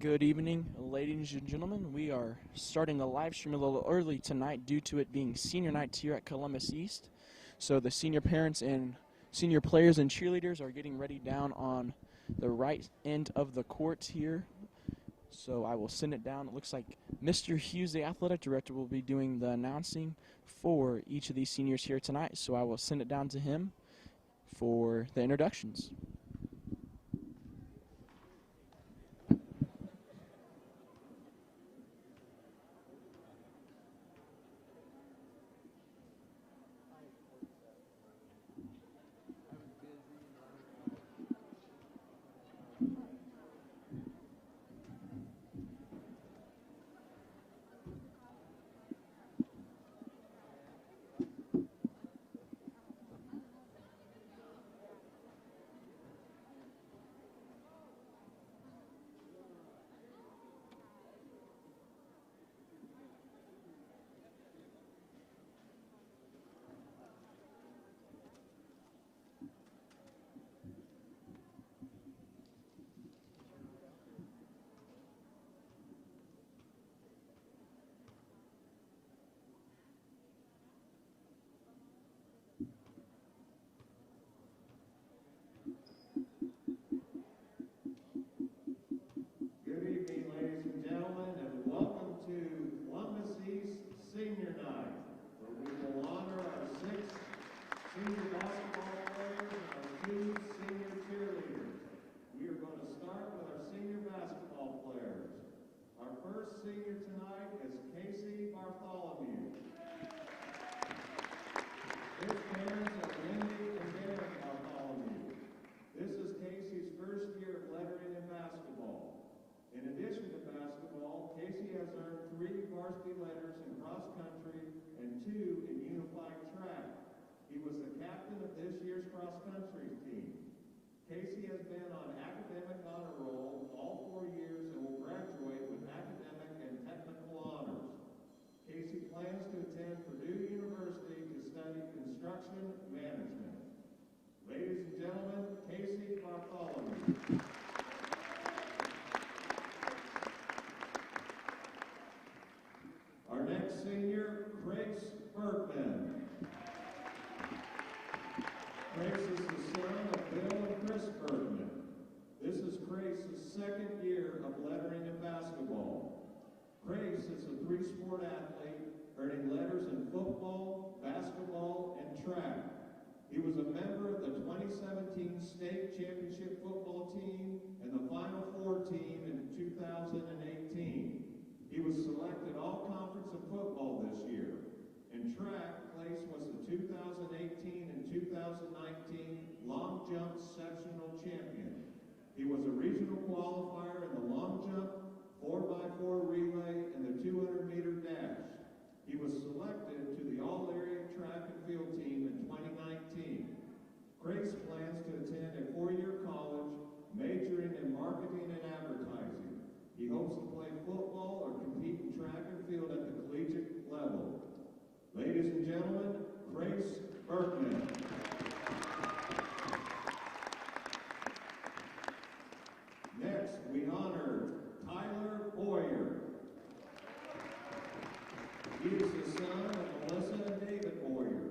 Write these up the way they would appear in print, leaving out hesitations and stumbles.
Good evening, ladies and gentlemen. We are starting the live stream a little early tonight due to it being senior night here at Columbus East. So the senior parents and senior players and cheerleaders are getting ready down on the right end of the court here. So I will send it down. It looks like Mr. Hughes, the athletic director, will be doing the announcing for each of these seniors here tonight. So I will send it down to him for the introductions. Varsity letters in cross country and 2 in unified track. He was the captain of this year's cross country team. Casey has been on academic honor roll all 4 years and will graduate with academic and technical honors. Casey plans to attend Purdue University to study construction management. Ladies and gentlemen, Casey Bartholomew. Our next senior, Grace Bergman. Grace is the son of Bill and Chris Bergman. This is Grace's second year of lettering in basketball. Grace is a 3-sport athlete, earning letters in football, basketball, and track. He was a member of the 2017 state championship football team and the Final Four team in 2018. He was selected all-conference in football this year. In track, Grace was the 2018 and 2019 long jump sectional champion. He was a regional qualifier in the long jump, 4x4 relay, and the 200-meter dash. He was selected to the all-area track and field team in 2019. Grace plans to attend a 4-year college, majoring in marketing and advertising. He hopes to play football or compete in track and field at the collegiate level. Ladies and gentlemen, Grace Bergman. Next, we honor Tyler Boyer. He is the son of Melissa and David Boyer.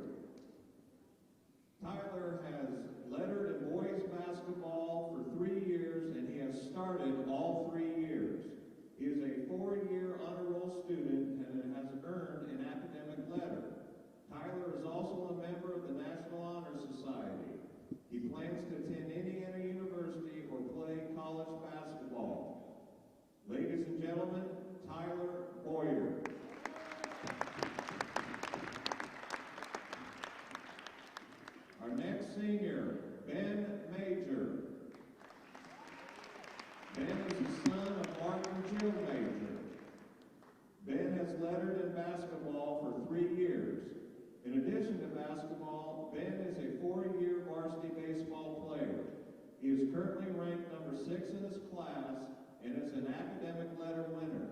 Tyler has lettered in boys basketball for 3 years, and he has started all 3 years. He is a 4-year honor roll student and has earned an academic letter. Tyler is also a member of the National Honor Society. He plans to attend Indiana University or play college basketball. Ladies and gentlemen, Tyler Boyer. Our next senior, Ben Major. Ben is the son of Martin Jill Major. Ben has lettered in basketball for 3 years. In addition to basketball, Ben is a 4-year varsity baseball player. He is currently ranked number 6 in his class and is an academic letter winner.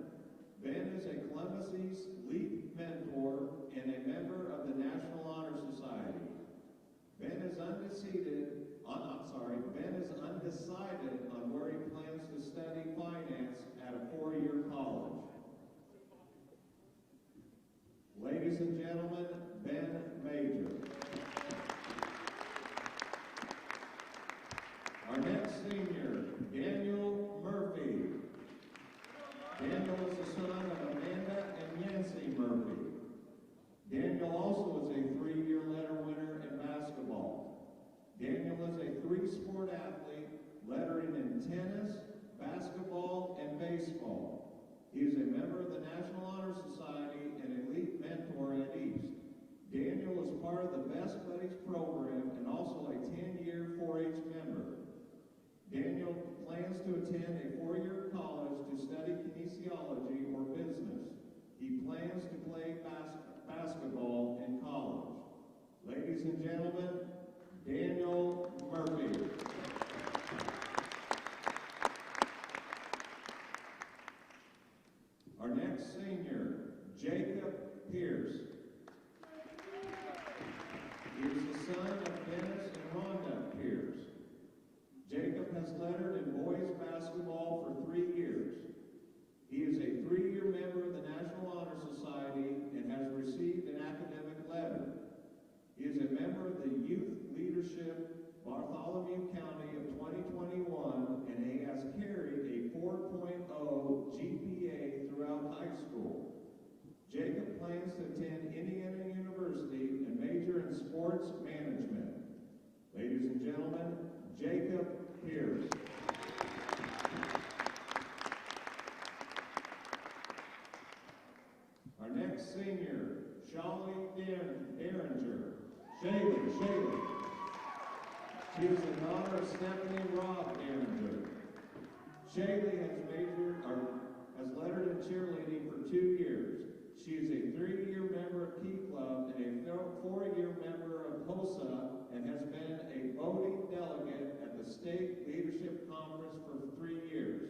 Ben is a Columbus East LEAP mentor and a member of the National Honor Society. Ben is undecided on where he plans to study finance at a Ladies and gentlemen, Ben Major. Our next senior, Daniel Murphy. Daniel is the son of Amanda and Yancy Murphy. Daniel also is a 3-year letter winner in basketball. Daniel is a 3-sport athlete, lettering in tennis, basketball, and baseball. He is a member of the National Honor Society and elite mentor at East. Daniel is part of the Best Buddies program and also a 10-year 4-H member. Daniel plans to attend a 4-year college to study kinesiology or business. He plans to play basketball in college. Ladies and gentlemen, Daniel Murphy. Our next senior, Jacob Pierce. He is the son of Dennis and Rhonda Pierce. Jacob has lettered in boys basketball for 3 years. He is a 3-year member of the National Honor Society and has received an academic letter. He is a member of the Youth Leadership Bartholomew County of 2021, and he has carried a 4.0 GPA throughout high school. Jacob plans to attend Indiana University and major in sports management. Ladies and gentlemen, Jacob Pierce. Our next senior, Shally Derringer. Shaylee. She is the daughter of Stephanie and Rob Derringer. Shaylee has lettered in cheerleading for 2 years. She is a 3-year member of Key Club and a 4-year member of HOSA and has been a voting delegate at the State Leadership Conference for 3 years.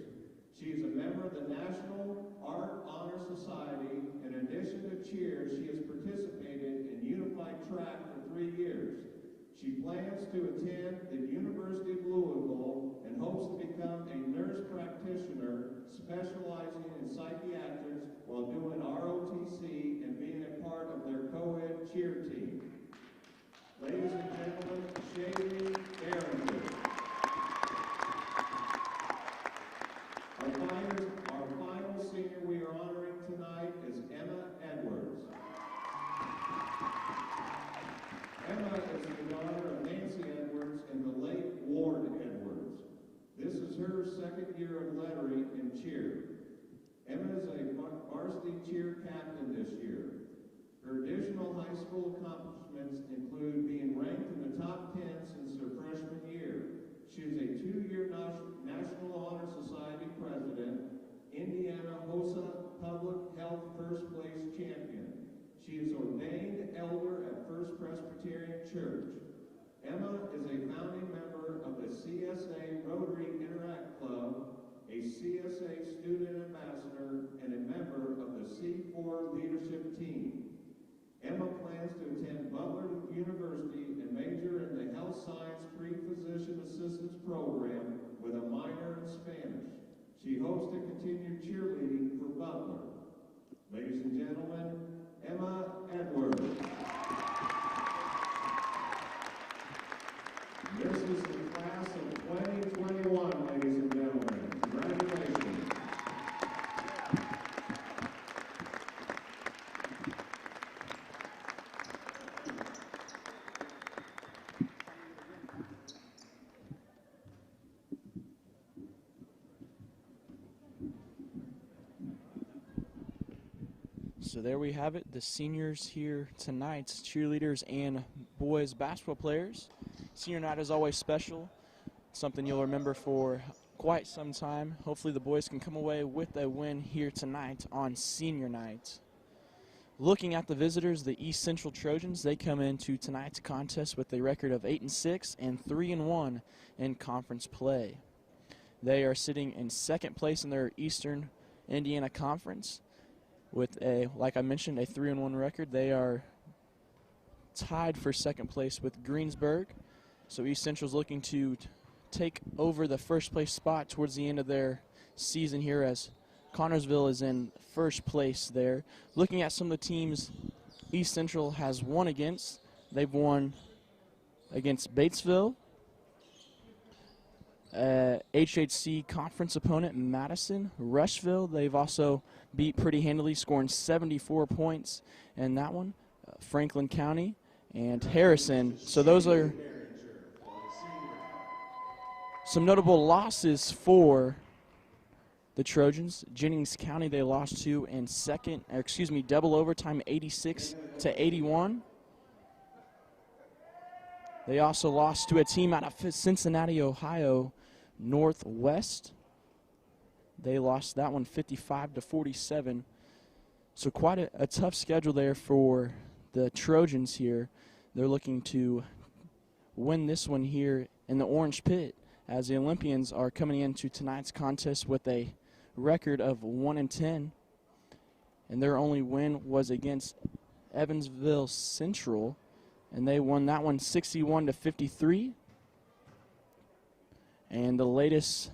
She is a member of the National Art Honor Society. In addition to cheer, she has participated in Unified Track for 3 years. She plans to attend the University of Louisville and hopes to become a nurse practitioner specializing in psychiatrics while doing ROTC and being a part of their co-ed cheer team. Ladies and gentlemen, Shaylee Derringer. Our final senior we are honoring tonight is Emma Edwards. Emma is the daughter of Nancy Edwards and the late Ward Edwards. This is her 2nd year of lettering in cheer. Emma is a varsity cheer captain this year. Her additional high school accomplishments include being ranked in the top 10 since her freshman year. She is a 2-year National Honor Society president, Indiana HOSA Public Health First Place champion. She is ordained elder at First Presbyterian Church. Emma is a founding member of the CSA Rotary Interact Club, a CSA student ambassador, and a member of the C4 leadership team. Emma plans to attend Butler University and major in the Health Science Pre-Physician Assistance Program with a minor in Spanish. She hopes to continue cheerleading for Butler. Ladies and gentlemen, Emma Edwards. This is the class of 2021, ladies and gentlemen. Congratulations. So there we have it, the seniors here tonight's cheerleaders and boys basketball players. Senior night is always special, something you'll remember for quite some time. Hopefully the boys can come away with a win here tonight on senior night. Looking at the visitors, the East Central Trojans, they come into tonight's contest with a record of 8-6 and 3-1 in conference play. They are sitting in 2nd place in their Eastern Indiana Conference with a, like I mentioned, a 3-1 record. They are tied for 2nd place with Greensburg. So East Central's looking to take over the 1st place spot towards the end of their season here, as Connorsville is in 1st place there. Looking at some of the teams East Central has won against. They've won against Batesville, HHC conference opponent Madison, Rushville. They've also beat pretty handily, scoring 74 points in that one. Franklin County and Harrison. So those are some notable losses for the Trojans. Jennings County they lost to in double overtime, 86-81. They also lost to a team out of Cincinnati, Ohio, Northwest. They lost that one 55-47. So quite a tough schedule there for the Trojans here. They're looking to win this one here in the Orange Pit, as the Olympians are coming into tonight's contest with a record of 1-10, and their only win was against Evansville Central, and they won that one 61-53. And the latest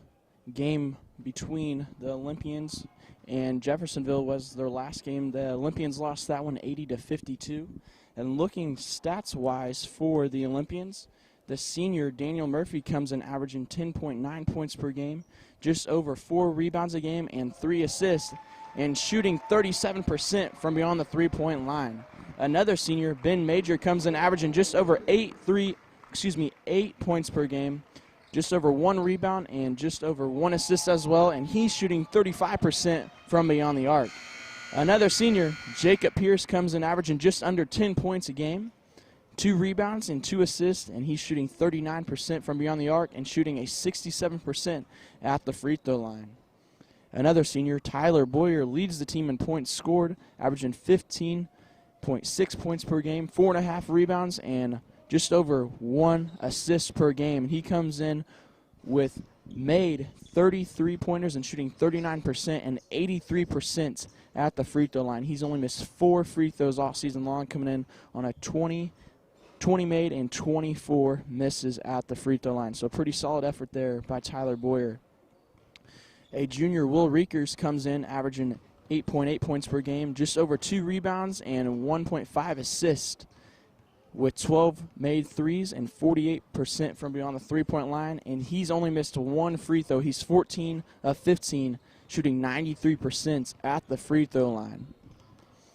game between the Olympians and Jeffersonville was their last game. The Olympians lost that one 80-52. And looking stats-wise for the Olympians, the senior Daniel Murphy comes in averaging 10.9 points per game, just over 4 rebounds a game and 3 assists, and shooting 37% from beyond the three-point line. Another senior, Ben Major, comes in averaging just over 8 points per game, just over 1 rebound and just over 1 assist as well, and he's shooting 35% from beyond the arc. Another senior, Jacob Pierce, comes in averaging just under 10 points a game, 2 rebounds and 2 assists, and he's shooting 39% from beyond the arc and shooting a 67% at the free throw line. Another senior, Tyler Boyer, leads the team in points scored, averaging 15.6 points per game, 4.5 rebounds, and just over 1 assist per game. And he comes in with made 33 pointers and shooting 39% and 83% at the free throw line. He's only missed 4 free throws all season long, coming in on a 20 made and 24 misses at the free throw line. So a pretty solid effort there by Tyler Boyer. A junior, Will Reekers, comes in averaging 8.8 points per game, just over 2 rebounds and 1.5 assists, with 12 made threes and 48% from beyond the three-point line, and he's only missed 1 free throw. He's 14 of 15, shooting 93% at the free throw line.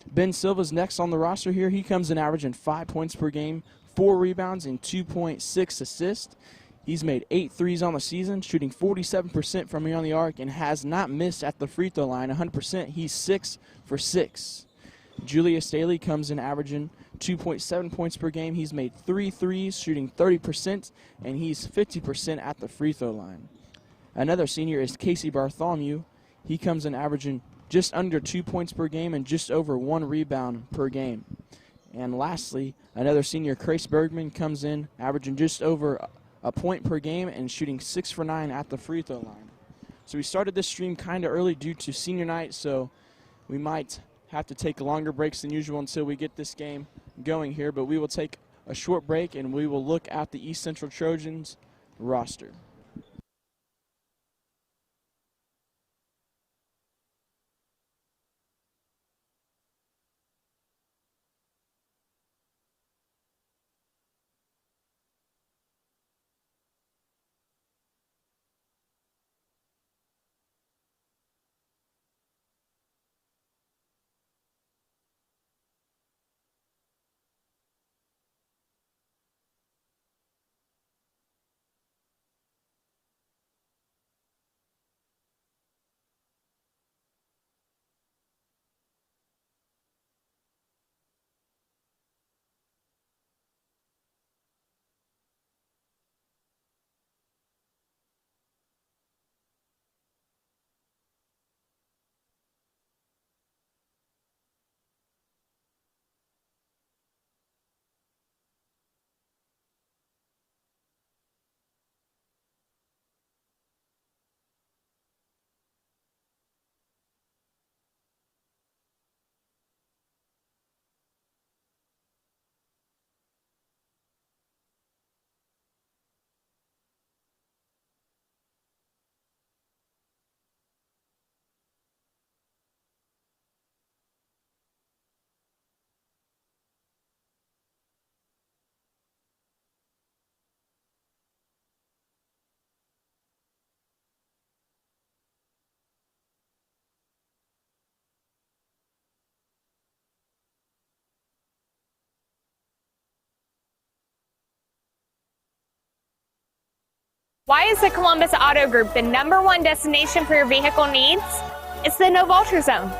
Ben Silva's next on the roster here. He comes in averaging 5 points per game, 4 rebounds, and 2.6 assists. He's made 8 threes on the season, shooting 47% from beyond the arc, and has not missed at the free throw line 100%. He's 6 for 6. Julius Staley comes in averaging 2.7 points per game. He's made 3 threes, shooting 30%, and he's 50% at the free throw line. Another senior is Casey Bartholomew. He comes in averaging just under 2 points per game and just over 1 rebound per game. And lastly, another senior, Crace Bergman, comes in averaging just over a point per game and shooting 6 for 9 at the free throw line. So we started this stream kind of early due to senior night, so we might have to take longer breaks than usual until we get this game going here, but we will take a short break and we will look at the East Central Trojans roster. Why is the Columbus Auto Group the #1 destination for your vehicle needs? It's the No Vulture Zone.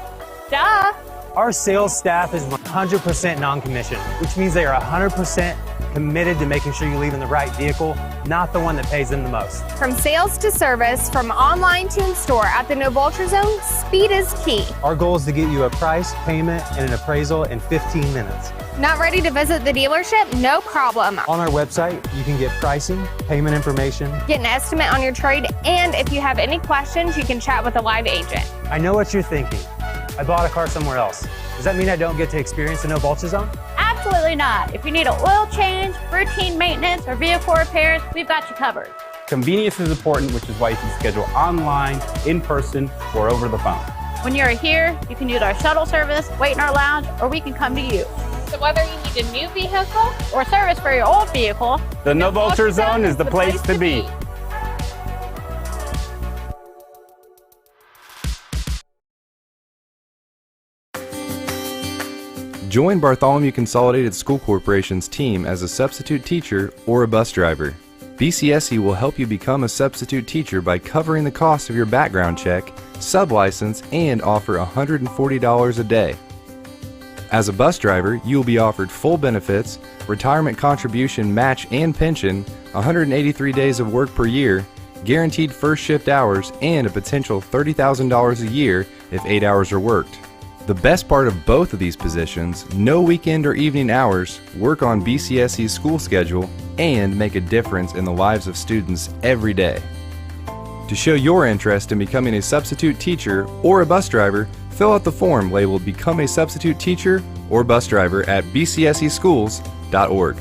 Duh! Our sales staff is 100% non-commissioned, which means they are 100% committed to making sure you leave in the right vehicle, not the one that pays them the most. From sales to service, from online to in-store, at the No Vulture Zone, speed is key. Our goal is to get you a price, payment, and an appraisal in 15 minutes. Not ready to visit the dealership? No problem. On our website, you can get pricing, payment information. Get an estimate on your trade, and if you have any questions, you can chat with a live agent. I know what you're thinking. I bought a car somewhere else. Does that mean I don't get to experience the No Vulture Zone? Absolutely not. If you need an oil change, routine maintenance, or vehicle repairs, we've got you covered. Convenience is important, which is why you can schedule online, in person, or over the phone. When you're here, you can use our shuttle service, wait in our lounge, or we can come to you. So whether you need a new vehicle Or service for your old vehicle, The No Vulture Zone is the place to be. Join Bartholomew Consolidated School Corporation's team as a substitute teacher or a bus driver. BCSE will help you become a substitute teacher by covering the cost of your background check, sublicense, and offer $140 a day. As a bus driver, you will be offered full benefits, retirement contribution match and pension, 183 days of work per year, guaranteed first shift hours, and a potential $30,000 a year if 8 hours are worked. The best part of both of these positions, no weekend or evening hours, work on BCSE's school schedule, and make a difference in the lives of students every day. To show your interest in becoming a substitute teacher or a bus driver, fill out the form labeled Become a Substitute Teacher or Bus Driver at bcseschools.org.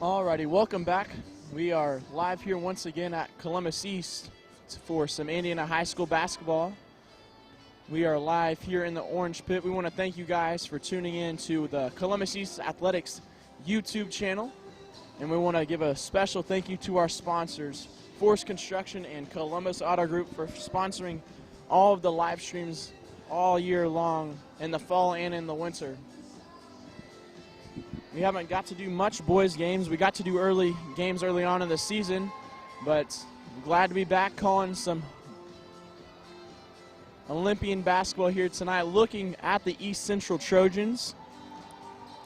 Alrighty, welcome back. We are live here once again at Columbus East for some Indiana High School basketball. We are live here in the Orange Pit. We want to thank you guys for tuning in to the Columbus East Athletics YouTube channel. And we want to give a special thank you to our sponsors, Force Construction and Columbus Auto Group, for sponsoring all of the live streams all year long in the fall and in the winter. We haven't got to do much boys games. We got to do games early on in the season, but I'm glad to be back calling some Olympian basketball here tonight, looking at the East Central Trojans.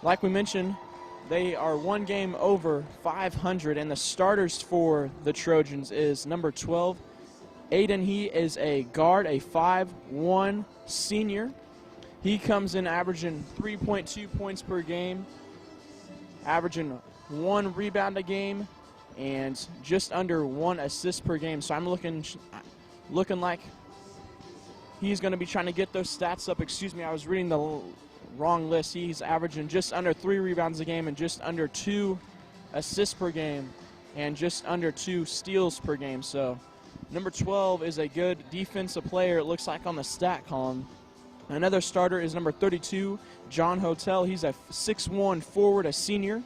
Like we mentioned, they are one game over 500, and the starters for the Trojans is number 12, Aiden. He is a guard, a 5'1" senior. He comes in averaging 3.2 points per game, averaging 1 rebound a game, and just under 1 assist per game. So I'm looking like he's going to be trying to get those stats up. Excuse me, I was reading the wrong list. He's averaging just under 3 rebounds a game and just under 2 assists per game and just under 2 steals per game. So number 12 is a good defensive player, it looks like, on the stat column. Another starter is number 32, John Hotel. He's a 6'1" forward, a senior.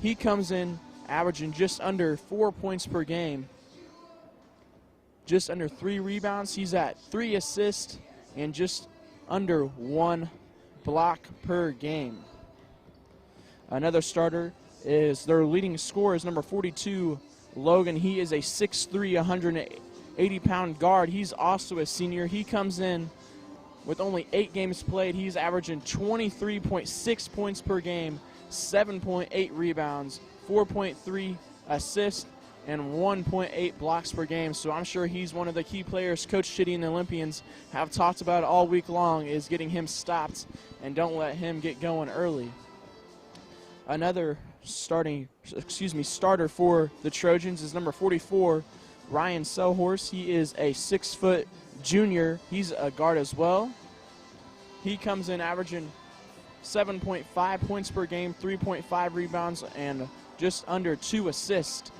He comes in averaging just under 4 points per game, just under 3 rebounds. He's at 3 assists and just under 1 block per game. Another starter is their leading scorer is number 42, Logan. He is a 6'3", 180-pound guard. He's also a senior. He comes in with only 8 games played. He's averaging 23.6 points per game, 7.8 rebounds, 4.3 assists, and 1.8 blocks per game. So I'm sure he's one of the key players Coach Chitty and the Olympians have talked about all week long, is getting him stopped and don't let him get going early. Another starter for the Trojans is number 44, Ryan Selhorse. He is a 6-foot junior. He's a guard as well. He comes in averaging 7.5 points per game, 3.5 rebounds, and just under 2 assists.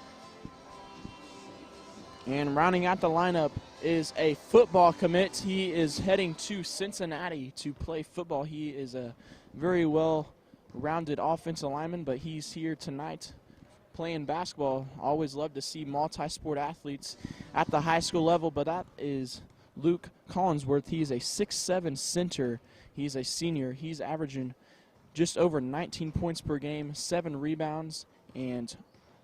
And rounding out the lineup is a football commit. He is heading to Cincinnati to play football. He is a very well-rounded offensive lineman, but he's here tonight playing basketball. Always love to see multi-sport athletes at the high school level, but that is Luke Collinsworth. He's a 6'7" center. He's a senior. He's averaging just over 19 points per game, 7 rebounds, and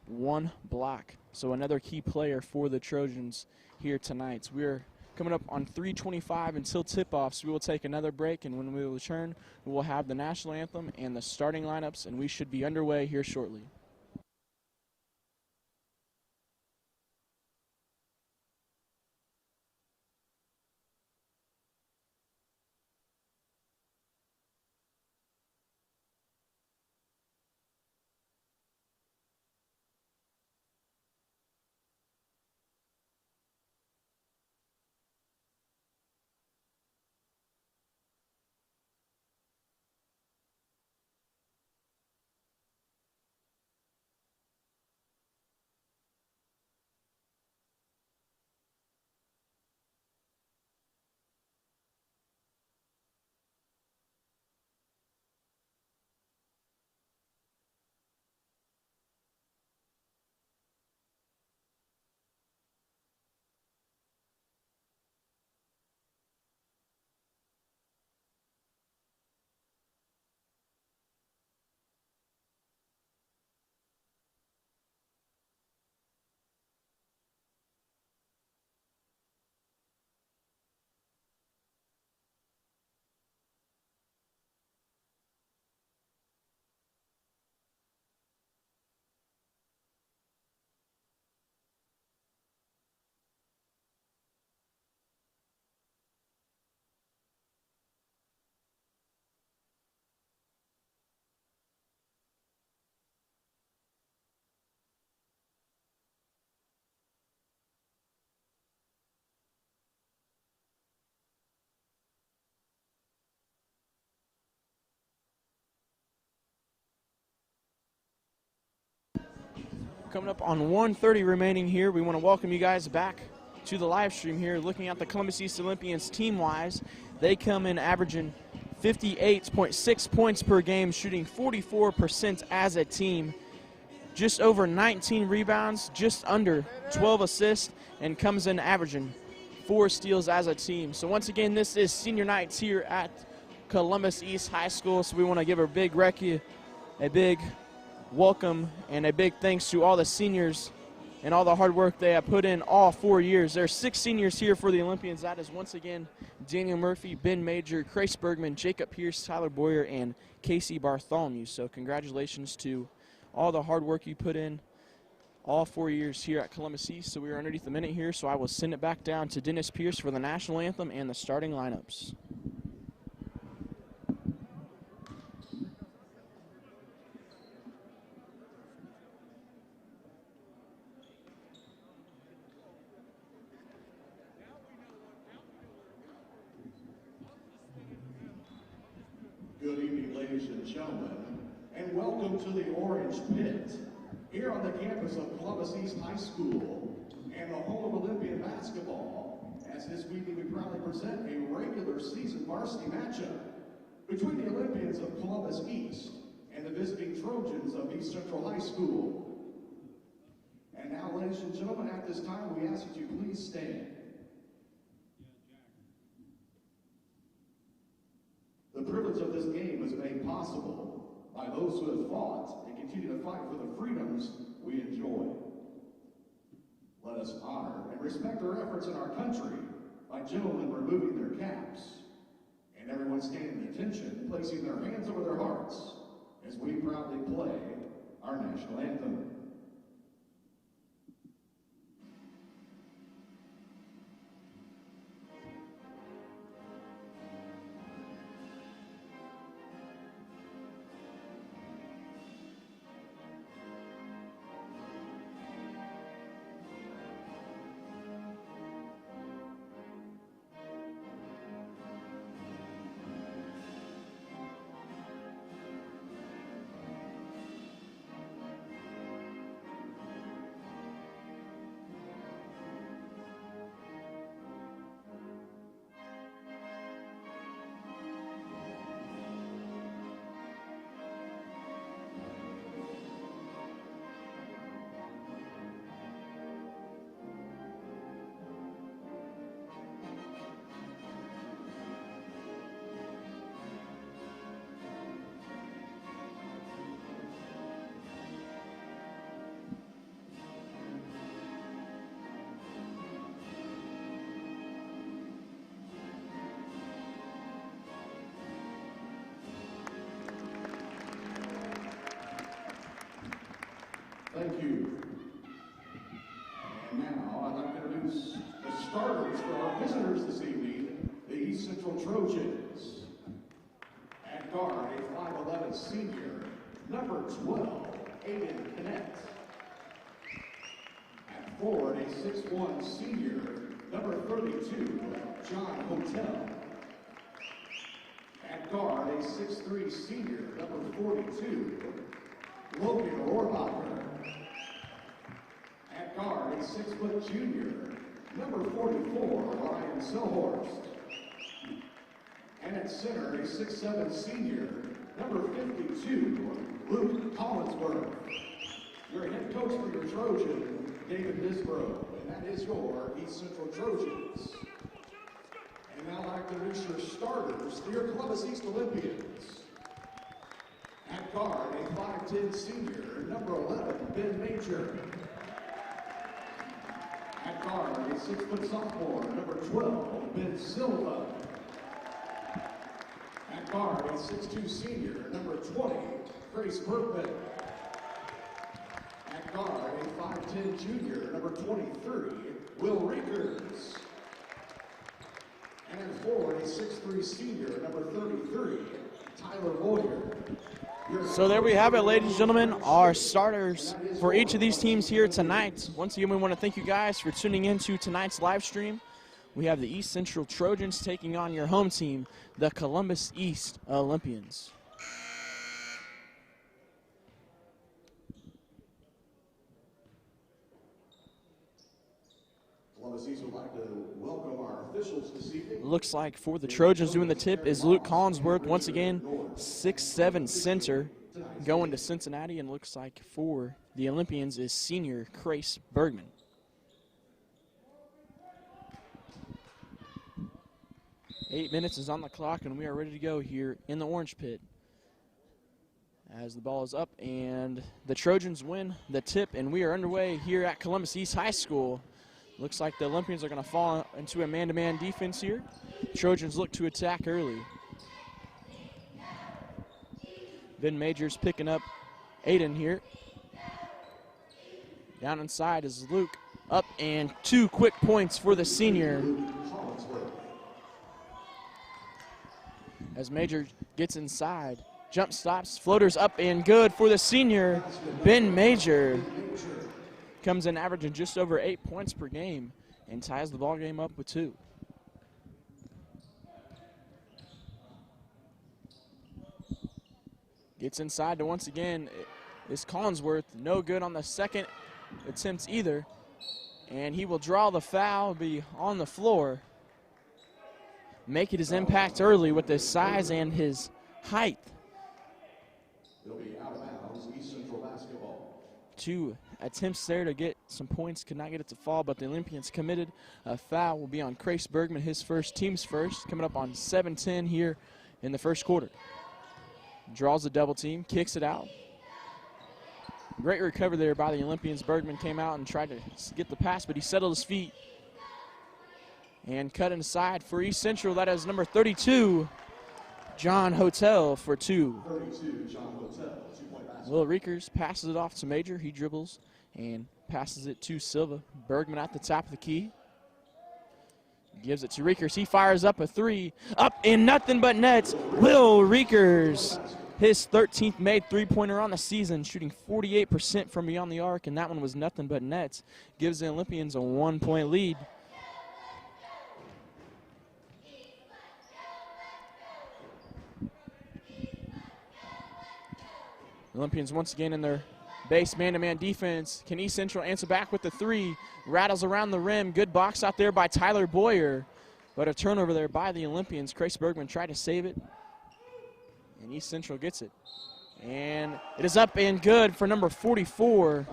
1 block. So another key player for the Trojans here tonight. We're coming up on 3:25 until tip-off, so we will take another break, and when we return, we will have the national anthem and the starting lineups, and we should be underway here shortly. Coming up on 1:30 remaining here, we want to welcome you guys back to the live stream here. Looking at the Columbus East Olympians team-wise, they come in averaging 58.6 points per game, shooting 44% as a team, just over 19 rebounds, just under 12 assists, and comes in averaging 4 steals as a team. So once again, this is senior nights here at Columbus East High School, so we want to give a big welcome and a big thanks to all the seniors and all the hard work they have put in all 4 years. There are 6 seniors here for the Olympians. That is once again Daniel Murphy, Ben Major, Grace Bergman, Jacob Pierce, Tyler Boyer, and Casey Bartholomew. So congratulations to all the hard work you put in all 4 years here at Columbus East. So we are underneath the minute here, so I will send it back down to Dennis Pierce for the national anthem and the starting lineups. Good evening, ladies and gentlemen, and welcome to the Orange Pit, here on the campus of Columbus East High School and the home of Olympian basketball. As this weekend we proudly present a regular season varsity matchup between the Olympians of Columbus East and the visiting Trojans of East Central High School. And now, ladies and gentlemen, at this time we ask that you please stand. The privilege of this game is made possible by those who have fought and continue to fight for the freedoms we enjoy. Let us honor and respect their efforts in our country by gentlemen removing their caps and everyone standing at attention, placing their hands over their hearts as we proudly play our national anthem. Thank you. And now I'd like to introduce the starters for our visitors this evening, the East Central Trojans. At guard, a 5'11" senior, number 12, Aiden Connect. At forward, a 6'1" senior, number 32, John Hotel. At guard, a 6'3" senior, number 42, Logan Rohrbacher. At guard, a 6' junior, number 44, Ryan Selhorst. And at center, a 6'7" senior, number 52, Luke Collinsworth. Your head coach for your Trojan, David Disbrow, and that is your East Central Trojans. And now I'd like to introduce your starters, your Columbus East Olympians. At guard, a 5'10" senior, number 11, Ben Major. At guard, a 6' sophomore, number 12, Ben Silva. At guard, a 6'2" senior, number 20, Grace Bergman. At guard, a 5'10" junior, number 23, Will Rickers. And at forward, a 6'3" senior, number 33, Tyler Boyer. So there we have it, ladies and gentlemen, our starters for each of these teams here tonight. Once again, we want to thank you guys for tuning in to tonight's live stream. We have the East Central Trojans taking on your home team, the Columbus East Olympians. Columbus East would like to welcome our officials this evening. Looks like for the Trojans doing the tip is Luke Collinsworth, once again, 6'7" center, going to Cincinnati, and looks like for the Olympians is senior Grace Bergman. Eight minutes is on the clock, and we are ready to go here in the orange pit. As the ball is up, and the Trojans win the tip, and we are underway here at Columbus East High School. Looks like the Olympians are going to fall into a man-to-man defense here. Trojans look to attack early. Ben Majors picking up Aiden here. Down inside is Luke. Up, and 2 quick points for the senior. As Major gets inside, jump stops, floaters up and good for the senior, Ben Major. Comes in averaging just over 8 points per game and ties the ball game up with 2. Gets inside to once again is Collinsworth. No good on the second attempts either. And he will draw the foul, be on the floor. Make it his impact early with his size and his height. It'll be out of bounds, East Central basketball. 2 attempts there to get some points, could not get it to fall, but the Olympians committed. A foul will be on Grace Bergman, his first, team's first, coming up on 7:10 here in the first quarter. Draws the double team, kicks it out. Great recovery there by the Olympians. Bergman came out and tried to get the pass, but he settled his feet. And cut inside for East Central. That is number 32, John Hotel for 2. 32, John Hotel, 2-point basket. Will Reekers passes it off to Major. He dribbles and passes it to Silva. Bergman at the top of the key. Gives it to Reekers. He fires up a 3. Up and nothing but nets. Will Reekers. His 13th made three-pointer on the season, shooting 48% from beyond the arc, and that one was nothing but nets. Gives the Olympians a 1-point lead. Olympians once again in their base man-to-man defense. Can East Central answer back with the 3? Rattles around the rim. Good box out there by Tyler Boyer. But a turnover there by the Olympians. Grace Bergman tried to save it. And East Central gets it. And it is up and good for number 44.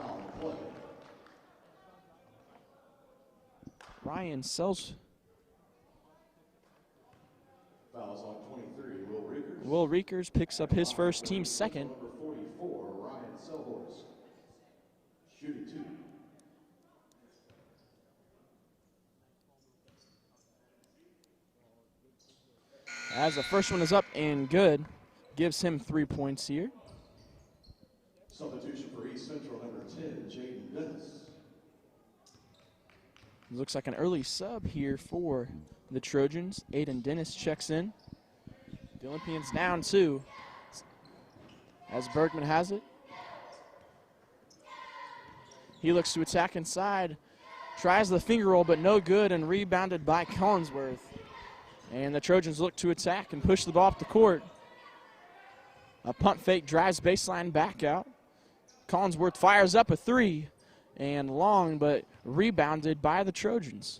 Ryan Sells. Fouls on 23, Will Reekers. Will Reekers picks up his first, team's second. Number 44, Ryan Selhorst. Shooting 2. As the first one is up and good. Gives him 3 points here. Substitution for East Central, number 10, Jaden Dennis. Looks like an early sub here for the Trojans. Aiden Dennis checks in. The Olympians down 2 as Bergman has it. He looks to attack inside. Tries the finger roll, but no good, and rebounded by Collinsworth. And the Trojans look to attack and push the ball up the court. A pump fake drives baseline back out. Collinsworth fires up a 3 and long, but rebounded by the Trojans.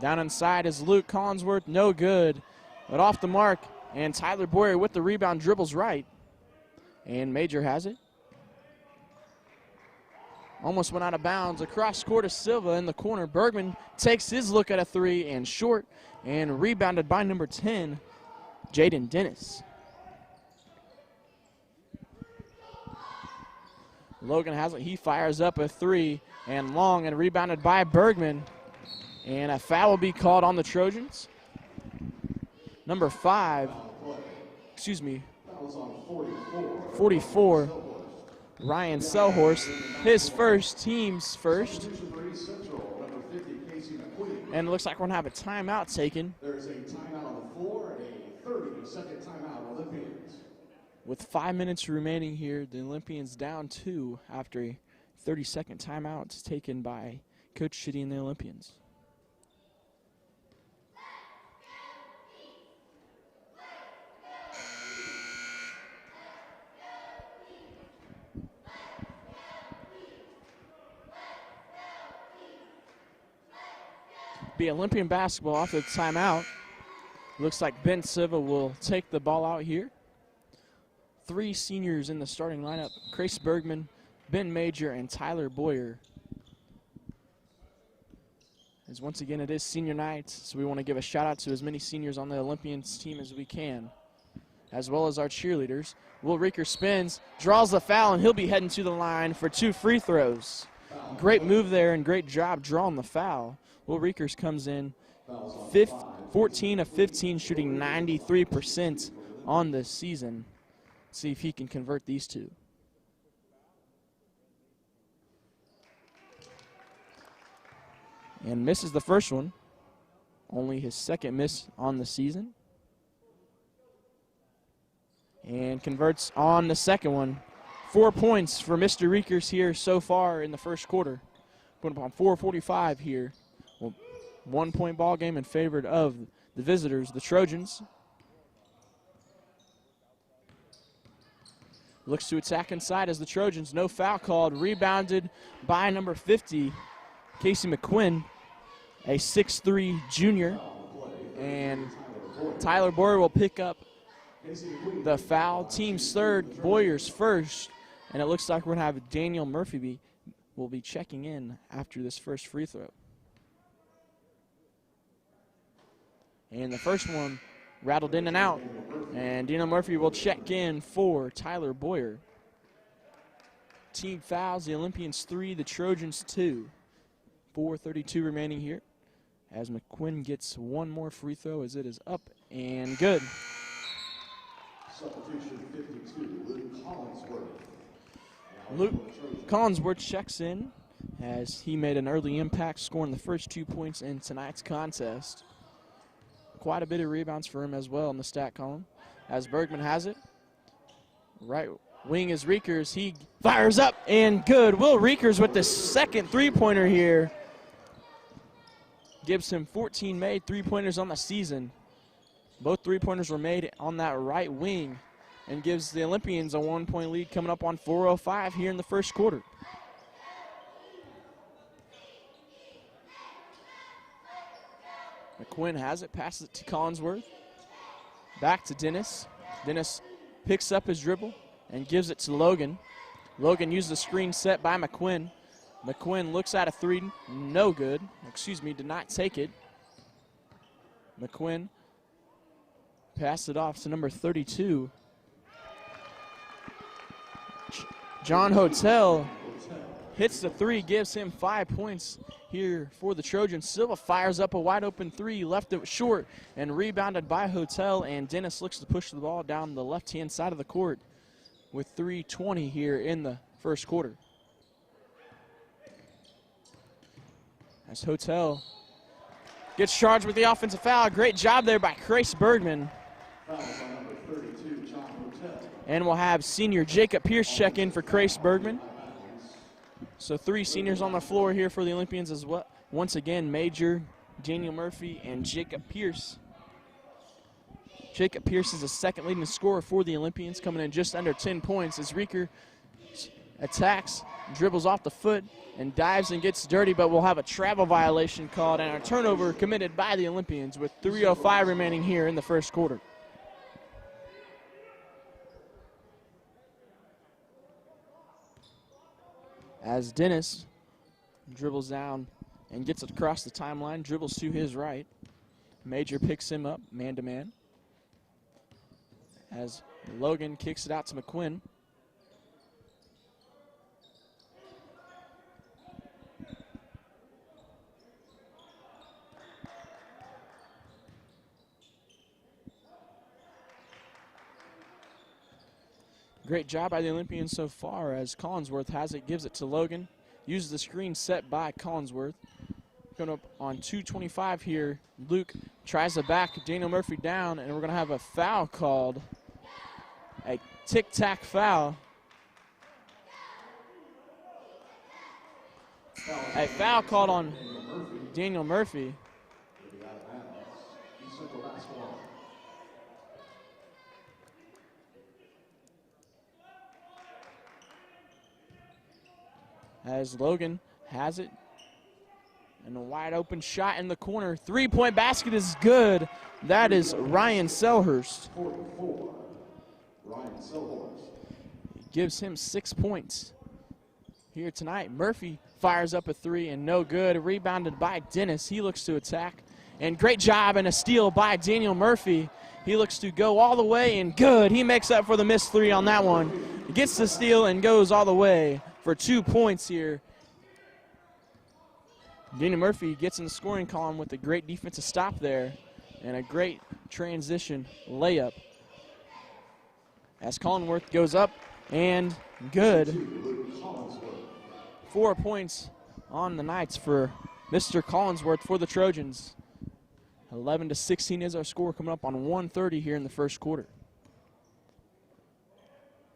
Down inside is Luke Collinsworth, no good, but off the mark, and Tyler Boyer with the rebound dribbles right, and Major has it. Almost went out of bounds. Across court to Silva in the corner. Bergman takes his look at a 3 and short, and rebounded by number 10, Jaden Dennis. Logan has it. He fires up a 3 and long, and rebounded by Bergman. And a foul will be called on the Trojans. Number 5, excuse me, 44, Ryan Selhorst, his first, team's first. And it looks like we're going to have a timeout taken. There's a timeout on the floor and a 30-second timeout, Olympians. With 5 minutes remaining here, the Olympians down 2 after a 30-second timeout taken by Coach Chitty and the Olympians. be Olympian basketball after the timeout. Looks like Ben Silva will take the ball out here. 3 seniors in the starting lineup: Grace Bergman, Ben Major, and Tyler Boyer. As once again, it is senior night, so we want to give a shout out to as many seniors on the Olympians team as we can, as well as our cheerleaders. Will Reeker spins, draws the foul, and he'll be heading to the line for 2 free throws. Great move there and great job drawing the foul. Will Reekers comes in 14 of 15, shooting 93% on this season. Let's see if he can convert these 2. And misses the first one. Only his second miss on the season. And converts on the second one. 4 points for Mr. Reekers here so far in the first quarter. Putting up on 4:45 here. Well, 1-point ball game in favor of the visitors, the Trojans. Looks to attack inside as the Trojans. No foul called. Rebounded by number 50, Casey McQuinn, a 6'3 junior. And Tyler Boyer will pick up the foul. Team's third, Boyer's first. And it looks like we're going to have Daniel Murphy will be checking in after this first free throw. And the first one rattled in and out. And Daniel Murphy will check in for Tyler Boyer. Team fouls, the Olympians 3, the Trojans 2. 4:32 remaining here as McQuinn gets one more free throw as it is up and good. Substitution 52, Luke Collinsworth. Luke Collinsworth checks in as he made an early impact, scoring the first 2 points in tonight's contest. Quite a bit of rebounds for him as well in the stat column. As Bergman has it, right wing is Reekers. He fires up and good. Will Reekers with the second three-pointer here. Gives him 14 made three-pointers on the season. Both three-pointers were made on that right wing and gives the Olympians a 1-point lead coming up on 4:05 here in the first quarter. McQuinn has it, passes it to Collinsworth. Back to Dennis. Dennis picks up his dribble and gives it to Logan. Logan uses the screen set by McQuinn. McQuinn looks at a three, no good. Did not take it. McQuinn passed it off to number 32. John Hotel hits the three, gives him 5 points here for the Trojans. Silva fires up a wide open three, left it short and rebounded by Hotel, and Dennis looks to push the ball down the left-hand side of the court with 3:20 here in the first quarter. As Hotel gets charged with the offensive foul. Great job there by Grace Bergman. Foul by number 32, John Hotel. And we'll have senior Jacob Pierce check in for Grace Bergman. So 3 seniors on the floor here for the Olympians as well. Once again, Major, Daniel Murphy, and Jacob Pierce. Jacob Pierce is the second leading scorer for the Olympians, coming in just under 10 points as Reeker attacks, dribbles off the foot, and dives and gets dirty, but we'll have a travel violation called and a turnover committed by the Olympians with 3:05 remaining here in the first quarter. As Dennis dribbles down and gets it across the timeline, dribbles to his right. Major picks him up, man-to-man. As Logan kicks it out to McQuinn. Great job by the Olympians so far as Collinsworth has it, gives it to Logan. Uses the screen set by Collinsworth. Going up on 2:25 here. Luke tries to back Daniel Murphy down, and we're going to have a foul called. A tic-tac foul. A foul called on Daniel Murphy. As Logan has it And a wide open shot in the corner. 3-point basket is good. That is Ryan Selhurst. 44, Ryan Selhurst. Gives him 6 points here tonight. Murphy fires up a three and no good. Rebounded by Dennis. He looks to attack. And great job and a steal by Daniel Murphy. He looks to go all the way and good. He makes up for the missed three on that one. Gets the steal and goes all the way for 2 points here. Daniel Murphy gets in the scoring column with a great defensive stop there and a great transition layup. As Collinsworth goes up and good. 4 points on the Knights for Mr. Collinsworth for the Trojans. 11-16 is our score, coming up on 1:30 here in the first quarter.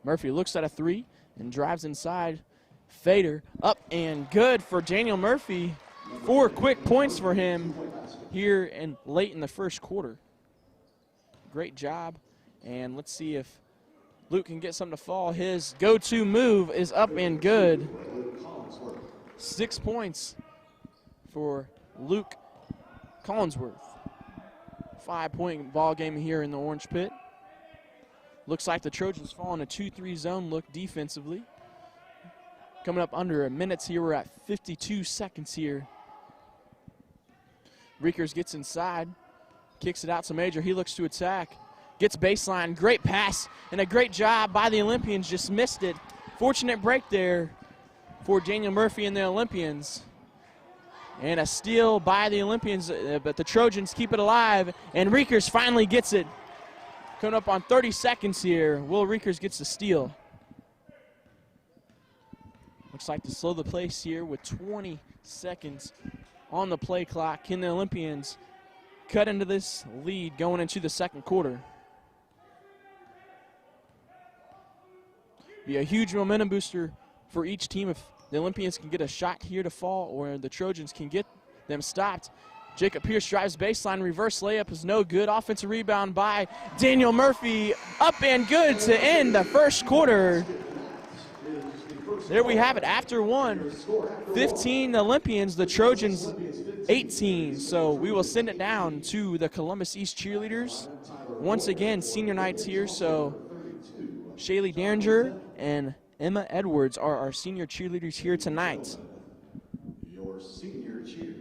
Murphy looks at a three and drives inside. Fader up and good for Daniel Murphy. 4 quick points for him here and late in the first quarter. Great job. And let's see if Luke can get something to fall. His go-to move is up and good. 6 points for Luke Collinsworth. 5-point ball game here in the Orange Pit. Looks like the Trojans fall in a 2-3 zone look defensively. Coming up under a minute here. We're at 52 seconds here. Riekers gets inside, kicks it out to Major. He looks to attack, gets baseline. Great pass and a great job by the Olympians. Just missed it. Fortunate break there for Daniel Murphy and the Olympians. And a steal by the Olympians, but the Trojans keep it alive. And Riekers finally gets it. Coming up on 30 seconds here. Will Riekers gets the steal. Looks like to slow the pace here with 20 seconds on the play clock. Can the Olympians cut into this lead going into the second quarter? Be a huge momentum booster for each team if the Olympians can get a shot here to fall or the Trojans can get them stopped. Jacob Pierce drives baseline. Reverse layup is no good. Offensive rebound by Daniel Murphy. Up and good to end the first quarter. There we have it. After one, 15 Olympians, the Trojans 18. So we will send it down to the Columbus East cheerleaders. Once again, senior nights here. So Shaylee Derringer and Emma Edwards are our senior cheerleaders here tonight. Your senior cheer.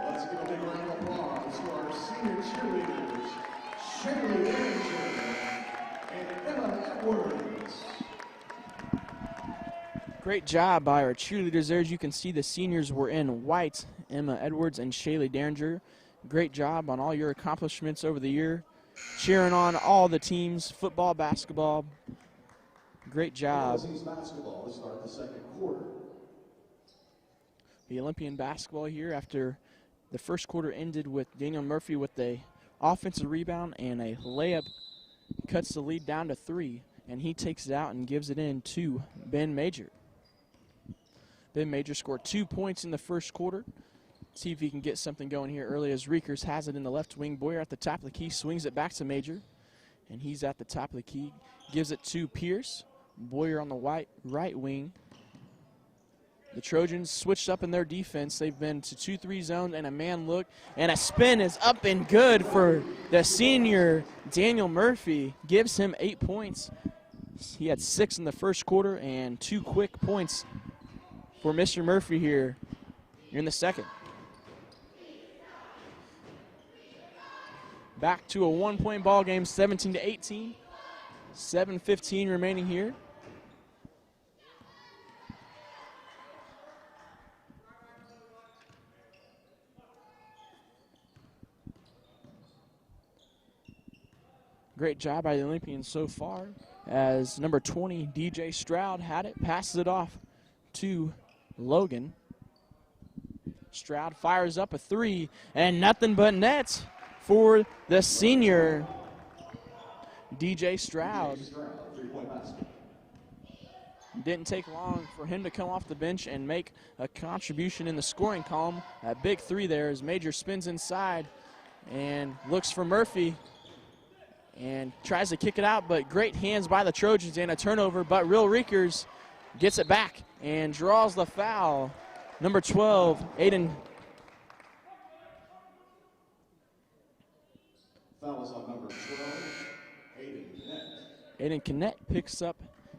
Let's give a big round of applause to our senior cheerleaders, Cheerleader and Emma Edwards. Great job by our cheerleaders there. As you can see, the seniors were in white. Emma Edwards and Shaylee Derringer. Great job on all your accomplishments over the year. Cheering on all the teams, football, basketball. Great job. East basketball to start the second quarter. The Olympian basketball here after the first quarter ended with Daniel Murphy with a offensive rebound and a layup. Cuts the lead down to 3, and he takes it out and gives it in to Ben Major. Ben Major scored 2 points in the first quarter. See if he can get something going here early as Riekers has it in the left wing. Boyer at the top of the key, swings it back to Major, and he's at the top of the key. Gives it to Pierce. Boyer on the right wing. The Trojans switched up in their defense. They've been to 2-3 zone and a man look, and a spin is up and good for the senior Daniel Murphy. Gives him 8 points. He had 6 in the first quarter and 2 quick points for Mr. Murphy here in the second. Back to a 1-point ball game, 17-18. 7:15 remaining here. Great job by the Olympians so far as number 20, DJ Stroud, had it, passes it off to Logan. Stroud fires up a 3, and nothing but net for the senior DJ Stroud. Three-point basket. Didn't take long for him to come off the bench and make a contribution in the scoring column. That big three there as Major spins inside and looks for Murphy and tries to kick it out, but great hands by the Trojans and a turnover, but Real Reekers gets it back and draws the foul. Number 12, Aiden. Foul is on number 12, Aiden Connect. Aiden Connect picks up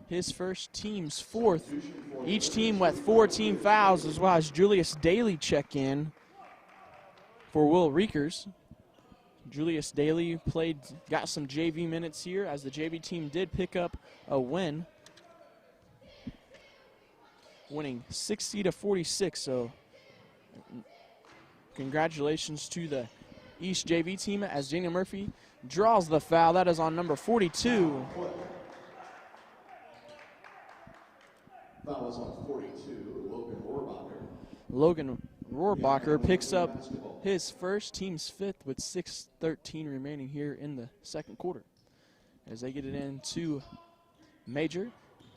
his first, team's fourth. Each team with 4 team fouls, as well as Julius Daly check in for Will Reekers. Julius Daly got some JV minutes here as the JV team did pick up a win, winning 60-46. So congratulations to the East JV team as Daniel Murphy draws the foul. That is on number 42. Foul is on 42, Logan Rohrbacher. Logan Rohrbacher picks up his first, team's fifth, with 6:13 remaining here in the second quarter. As they get it into Major.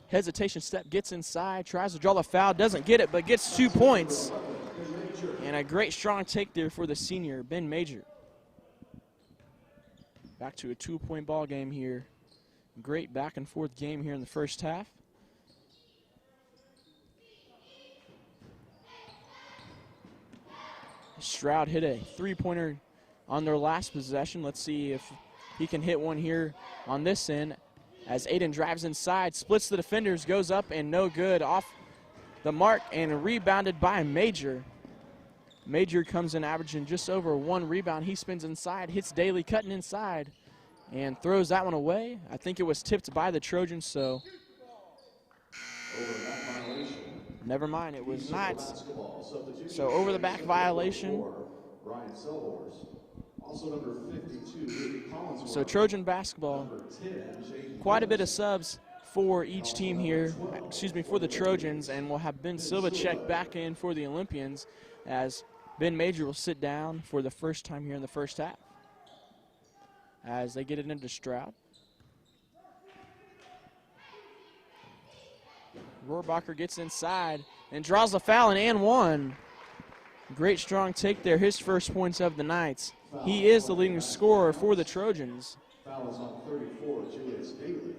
Hesitation step, gets inside, tries to draw the foul, doesn't get it, but gets 2 points. And a great strong take there for the senior, Ben Major. Back to a 2-point ball game here. Great back and forth game here in the first half. Stroud hit a 3-pointer on their last possession. Let's see if he can hit one here on this end. As Aiden drives inside, splits the defenders, goes up and no good, off the mark and rebounded by Major. Major comes in averaging just over 1 rebound. He spins inside, hits Daly cutting inside, and throws that one away. I think it was tipped by the Trojans, so never mind, it was not. So over the back violation. Ryan Selhorst. Also number 52, Collins. So Trojan basketball, quite a bit of subs for each team here, for the Trojans, and we'll have Ben Silva check back in for the Olympians as Ben Major will sit down for the first time here in the first half as they get it into Stroud. Rohrbacher gets inside and draws a foul, and one. Great strong take there, his first points of the night. He is the leading scorer for the Trojans. Foul is on 34, Julius Daly.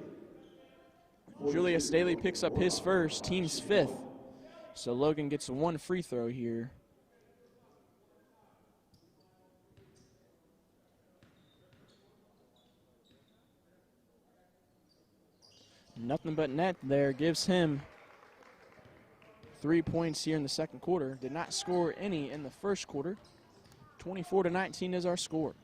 Julius Daly picks up his first, team's fifth. So Logan gets 1 free throw here. Nothing but net there gives him 3 points here in the second quarter. Did not score any in the first quarter. 24-19 is our score.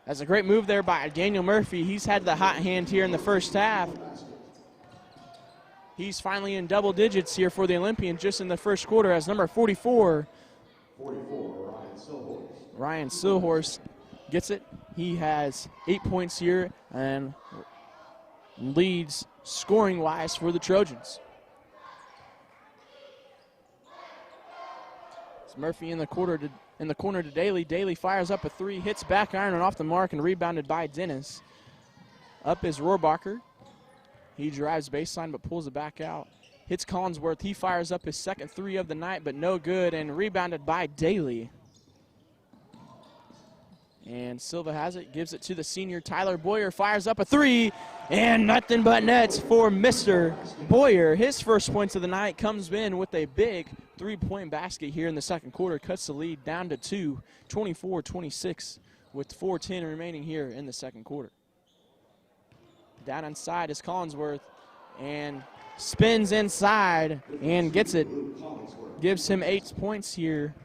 That's a great move there by Daniel Murphy. He's had the hot hand here in the first half. He's finally in double digits here for the Olympians just in the first quarter as number 44, Ryan Silhorst gets it. He has 8 points here and leads scoring-wise for the Trojans. It's Murphy in the corner to Daly. Daly fires up a 3, hits back iron and off the mark and rebounded by Dennis. Up is Rohrbacher. He drives baseline but pulls it back out. Hits Collinsworth. He fires up his second 3 of the night but no good and rebounded by Daly. And Silva has it, gives it to the senior. Tyler Boyer fires up a 3, and nothing but nets for Mr. Boyer. His first points of the night comes in with a big 3-point basket here in the second quarter. Cuts the lead down to 2, 24-26, with 4:10 remaining here in the second quarter. Down inside is Collinsworth, and spins inside and gets it. Gives him 8 points here.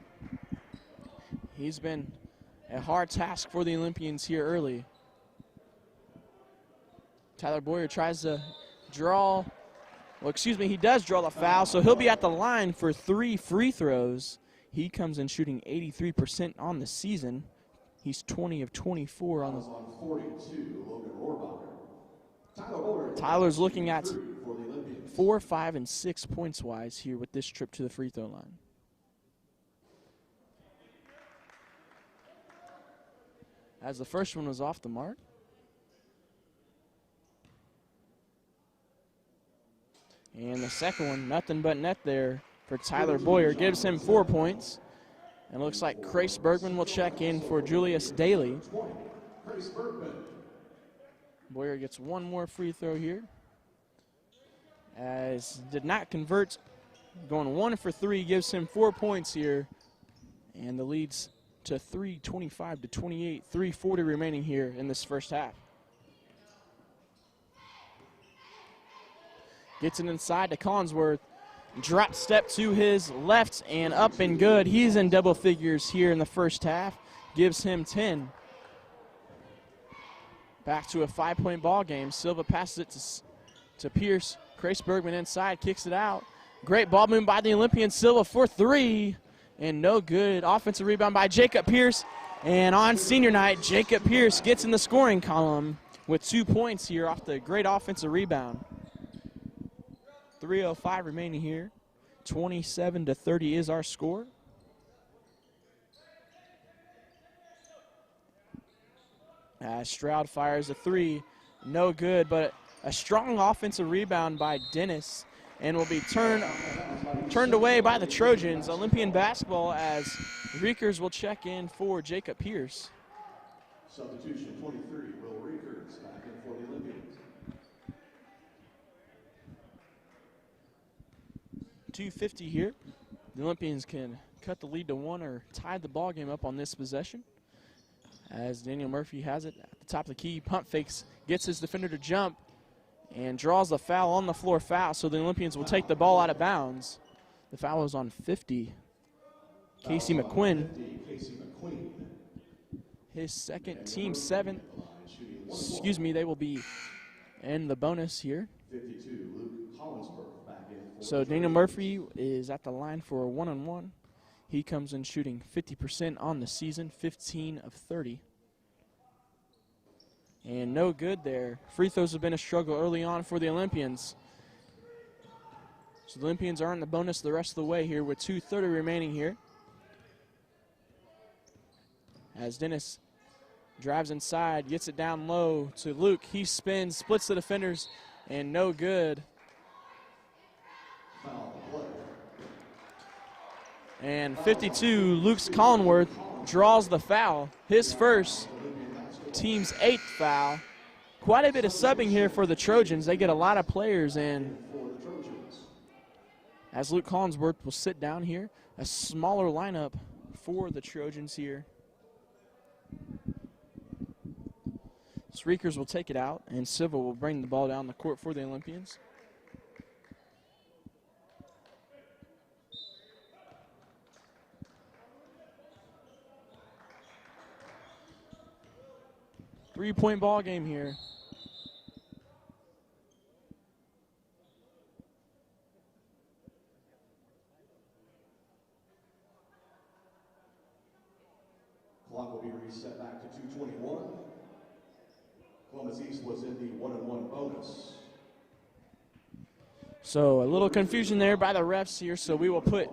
He's been a hard task for the Olympians here early. Tyler Boyer tries to draw, he does draw the foul, so he'll be at the line for 3 free throws. He comes in shooting 83% on the season. He's 20 of 24 on the 42, Logan Rohrbacher. Tyler's looking at 4, 5, and 6 points wise here with this trip to the free throw line. as the first one was off the mark. And the second one, nothing but net there for Tyler Boyer, gives him 4 points. And it looks like Grace Bergman will check in for Julius Daly. Boyer gets one more free throw here, as did not convert, going 1 for 3, gives him 4 points here. And the lead's to 3:25 to 28, 3:40 remaining here in this first half. Gets it inside to Collinsworth. Drop step to his left and up and good. He's in double figures here in the first half. Gives him 10. Back to a 5-point ball game. Silva passes it to Pierce. Grace Bergman inside, kicks it out. Great ball movement by the Olympian. Silva for 3. And no good. Offensive rebound by Jacob Pierce. And on senior night, Jacob Pierce gets in the scoring column with 2 points here off the great offensive rebound. 3:05 remaining here. 27 to 30 is our score. Stroud fires a 3. No good, but a strong offensive rebound by Dennis, and will be turned away by the Trojans. Olympian basketball, as Reekers will check in for Jacob Pierce. Substitution 23, Will Reekers back in for the Olympians. 2:50 here. The Olympians can cut the lead to 1 or tie the ball game up on this possession. As Daniel Murphy has it at the top of the key, pump fakes, gets his defender to jump, and draws the foul on the floor foul, so the Olympians will take the ball out of bounds. The foul is on 50. Casey McQuinn. His second, team 7. Excuse me, they will be in the bonus here. 52, Luke Collinsworth back in. So Daniel Murphy is at the line for a 1-on-1. He comes in shooting 50% on the season, 15 of 30. And no good there. Free throws have been a struggle early on for the Olympians. So the Olympians are in the bonus the rest of the way here with 2:30 remaining here. As Dennis drives inside, gets it down low to Luke. He spins, splits the defenders, and no good. And 52, Luke Collinsworth draws the foul. His first, team's 8th foul. Quite a bit of subbing here for the Trojans. They get a lot of players in. As Luke Collinsworth will sit down here. A smaller lineup for the Trojans here. Reekers will take it out, and Silva will bring the ball down the court for the Olympians. Three-point ball game here. Clock will be reset back to 2:21. Columbus East was in the 1-on-1 bonus. So a little confusion there by the refs here, so we will put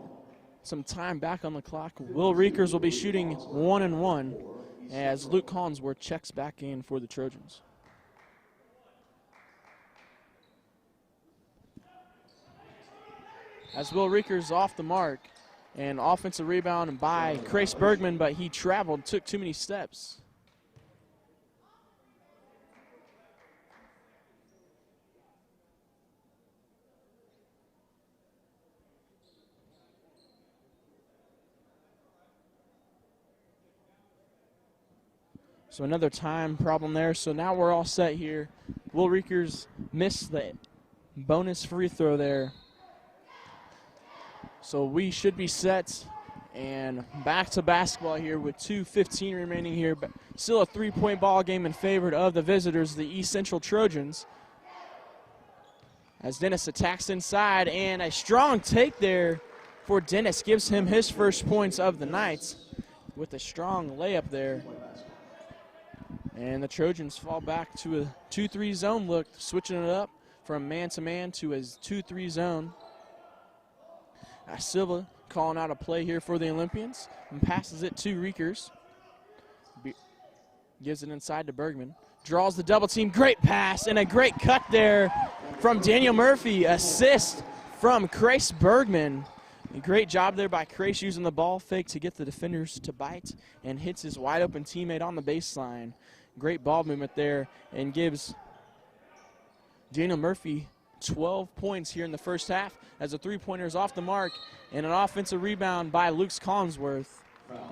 some time back on the clock. Will Reekers will be shooting 1-on-1 as Luke Collinsworth checks back in for the Trojans. As Will Reekers off the mark, and offensive rebound by Grace Bergman, but he traveled, took too many steps. So another time problem there. So now we're all set here. Will Reekers missed the bonus free throw there. So we should be set and back to basketball here with 2:15 remaining here. But still a three-point ball game in favor of the visitors, the East Central Trojans. As Dennis attacks inside, and a strong take there for Dennis gives him his first points of the night with a strong layup there. And the Trojans fall back to a 2-3 zone look, switching it up from man-to-man to a 2-3 zone. Silva calling out a play here for the Olympians and passes it to Reekers. Gives it inside to Bergman. Draws the double team. Great pass and a great cut there from Daniel Murphy. Assist from Crace Bergman. A great job there by Crace using the ball fake to get the defenders to bite and hits his wide open teammate on the baseline. Great ball movement there and gives Daniel Murphy 12 points here in the first half as a three-pointer is off the mark, and an offensive rebound by Luke Collinsworth,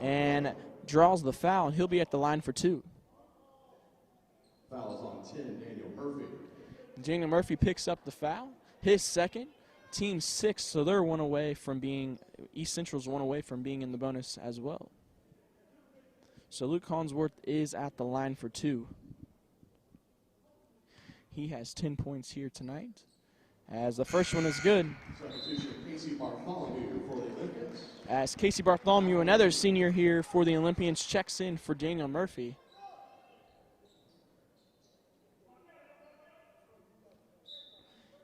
and draws the foul, and he'll be at the line for 2. Foul is on 10, Daniel Murphy. Daniel Murphy picks up the foul, his second, team 6, so they're one away from being, East Central's one away from being in the bonus as well. So Luke Collinsworth is at the line for 2. He has 10 points here tonight, as the first one is good. Substitution, Casey Bartholomew for the Olympians. As Casey Bartholomew, another senior here for the Olympians, checks in for Daniel Murphy.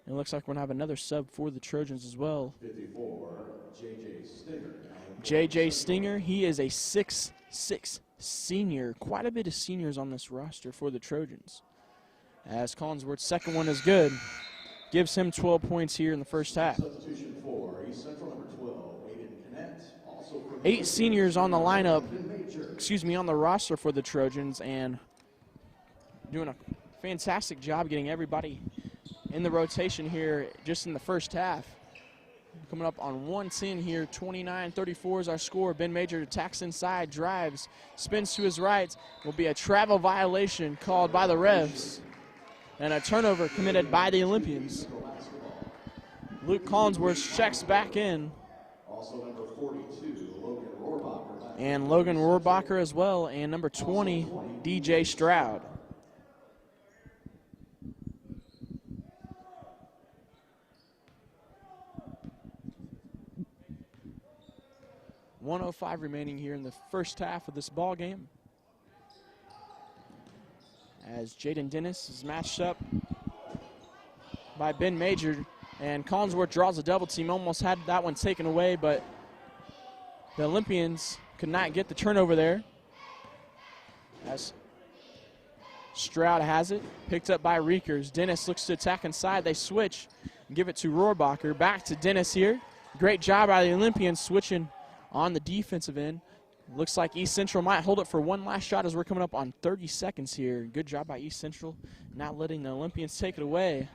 It looks like we're going to have another sub for the Trojans as well. 54, J.J. Stinger. J.J. Stinger, he is a 6'6" senior. Quite a bit of seniors on this roster for the Trojans. As Collinsworth's second one is good. Gives him 12 points here in the first half. Substitution for East Central, number 12, Aiden Connett. Also for 8 seniors on the lineup, on the roster for the Trojans, and doing a fantastic job getting everybody in the rotation here just in the first half. Coming up on 110 here, 29-34 is our score. Ben Major attacks inside, drives, spins to his right. Will be a travel violation called by the refs, and a turnover committed by the Olympians. Luke Collinsworth checks back in. Also number 42, Logan Rohrbacher. And Logan Rohrbacher as well, and number 20, DJ Stroud. .105 remaining here in the first half of this ball game, as Jaden Dennis is matched up by Ben Major, and Collinsworth draws a double team. Almost had that one taken away, but the Olympians could not get the turnover there. As Stroud has it, picked up by Reekers. Dennis looks to attack inside. They switch, give it to Rohrbacher. Back to Dennis here. Great job by the Olympians switching on the defensive end. Looks like East Central might hold it for one last shot as we're coming up on 30 seconds here. Good job by East Central, not letting the Olympians take it away.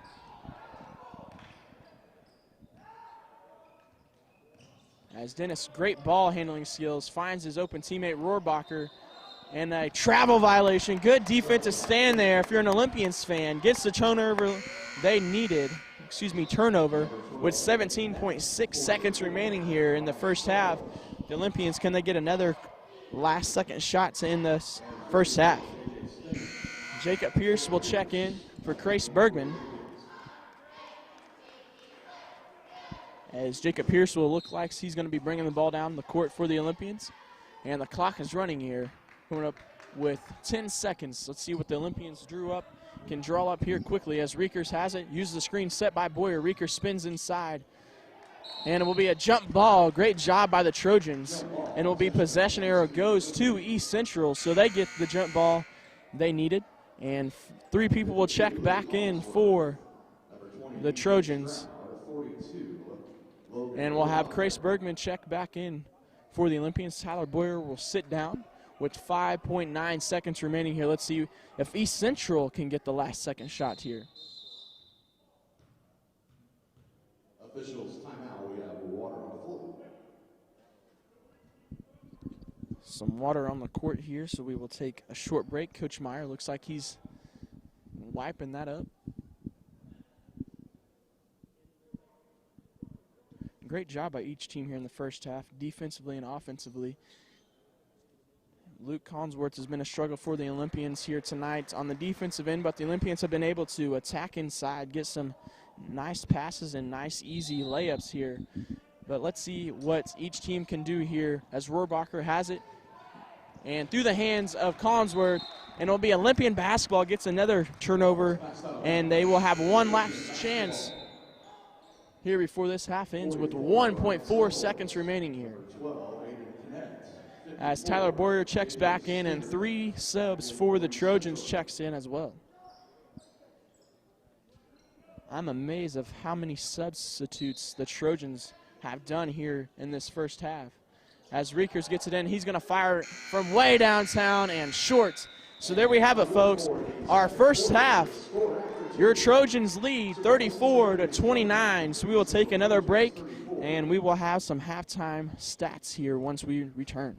As Dennis, great ball handling skills, finds his open teammate Rohrbacher, and a travel violation. Good defensive stand there if you're an Olympians fan. Gets the turnover they needed. Turnover with 17.6 seconds remaining here in the first half. The Olympians, can they get another last second shot to end this first half? Jacob Pierce will check in for Crace Bergman, as Jacob Pierce will look like he's going to be bringing the ball down the court for the Olympians. And the clock is running here, coming up with 10 seconds. Let's see what the Olympians can draw up here quickly, as Reekers has it. Uses the screen set by Boyer. Reekers spins inside, and it will be a jump ball. Great job by the Trojans, and it will be possession arrow goes to East Central, so they get the jump ball they needed. And 3 people will check back in for the Trojans, and we'll have Crace Bergman check back in for the Olympians. Tyler Boyer will sit down with 5.9 seconds remaining here. Let's see if East Central can get the last second shot here. Officials timeout. We have water on the floor. Some water on the court here, so we will take a short break. Coach Meyer looks like he's wiping that up. Great job by each team here in the first half, defensively and offensively. Luke Collinsworth has been a struggle for the Olympians here tonight on the defensive end, but the Olympians have been able to attack inside, get some nice passes and nice easy layups here. But let's see what each team can do here, as Rohrbacher has it, and through the hands of Collinsworth, and it'll be Olympian basketball, gets another turnover, and they will have one last chance here before this half ends with 1.4 seconds remaining here. as Tyler Boyer checks back in, and 3 subs for the Trojans checks in as well. I'm amazed of how many substitutes the Trojans have done here in this first half. As Riekers gets it in, he's going to fire from way downtown and short. So there we have it, folks. Our first half, your Trojans lead 34-29. So we will take another break, and we will have some halftime stats here once we return.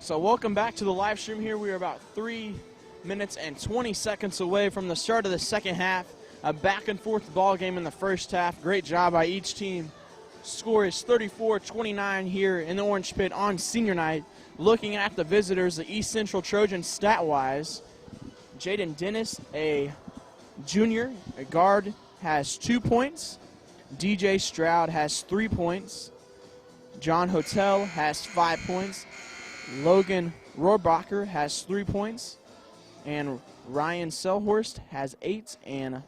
So welcome back to the live stream here. We are about 3 minutes and 20 seconds away from the start of the second half. A back and forth ball game in the first half. Great job by each team. Score is 34-29 here in the Orange Pit on senior night. Looking at the visitors, the East Central Trojans stat-wise, Jaden Dennis, a junior, a guard, has 2 points. DJ Stroud has 3 points. John Hotel has 5 points. Logan Rohrbacher has 3 points. And Ryan Selhorst has 8. And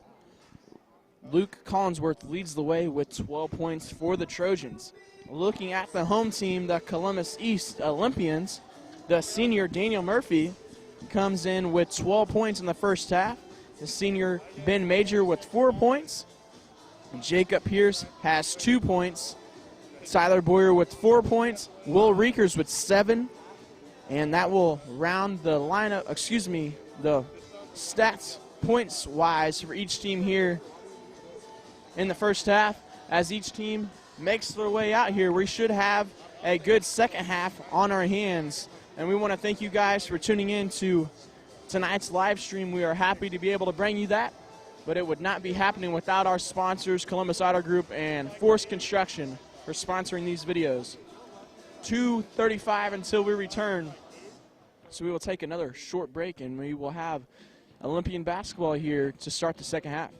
Luke Collinsworth leads the way with 12 points for the Trojans. Looking at the home team, the Columbus East Olympians, the senior Daniel Murphy comes in with 12 points in the first half. The senior Ben Major with 4 points. Jacob Pierce has 2 points. Tyler Boyer with 4 points. Will Reekers with 7. And that will round the lineup, the stats points-wise for each team here in the first half. As each team makes their way out here, we should have a good second half on our hands. And we want to thank you guys for tuning in to tonight's live stream. We are happy to be able to bring you that, but it would not be happening without our sponsors, Columbus Auto Group and Force Construction, for sponsoring these videos. 2:35 until we return. So we will take another short break and we will have Olympian basketball here to start the second half.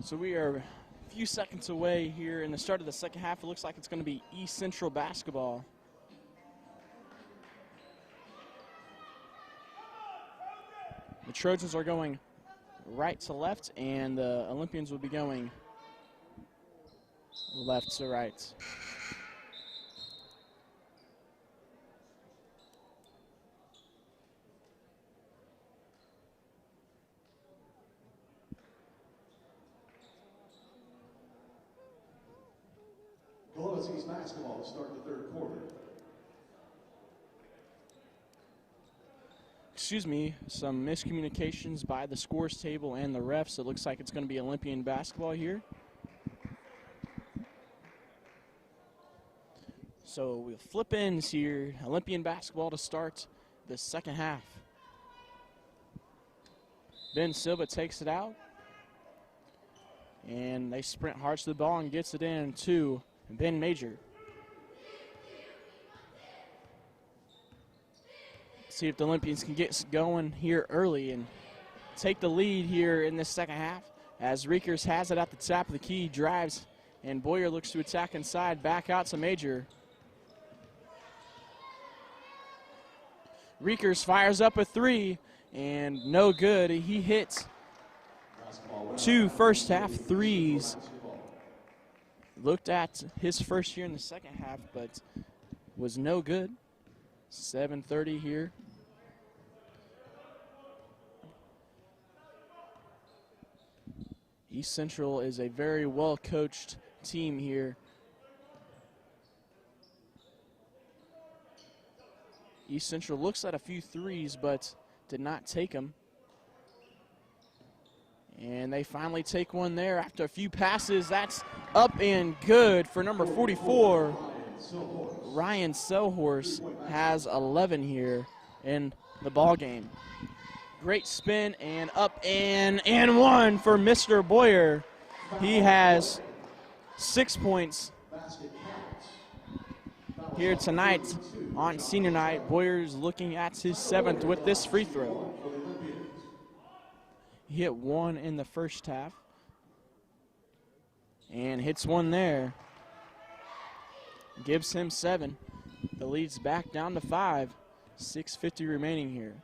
So we are a few seconds away here in the start of the second half. It looks like it's going to be East Central basketball. The Trojans are going right to left, and the Olympians will be going left to right. Columbus East basketball to start the third quarter. Excuse me, some miscommunications by the scores table and the refs. It looks like it's going to be Olympian basketball here. So we'll flip ends here. Olympian basketball to start the second half. Ben Silva takes it out. And they sprint hard to the ball and gets it in to Ben Major. See if the Olympians can get going here early and take the lead here in this second half. As Reekers has it at the top of the key, drives, and Boyer looks to attack inside, back out to Major. Reekers fires up a three, and no good. He hits 2 first half threes. Looked at his first year in the second half, but was no good. 7:30 here. East Central is a very well-coached team here. East Central looks at a few threes, but did not take them. And they finally take one there after a few passes. That's up and good for number 44. Ryan Selhorse has 11 here in the ball game. Great spin and up and one for Mr. Boyer. He has 6 points here tonight on senior night. Boyer's looking at his 7th with this free throw. He hit one in the first half and hits one there. Gives him 7. The lead's back down to 5. 6:50 remaining here.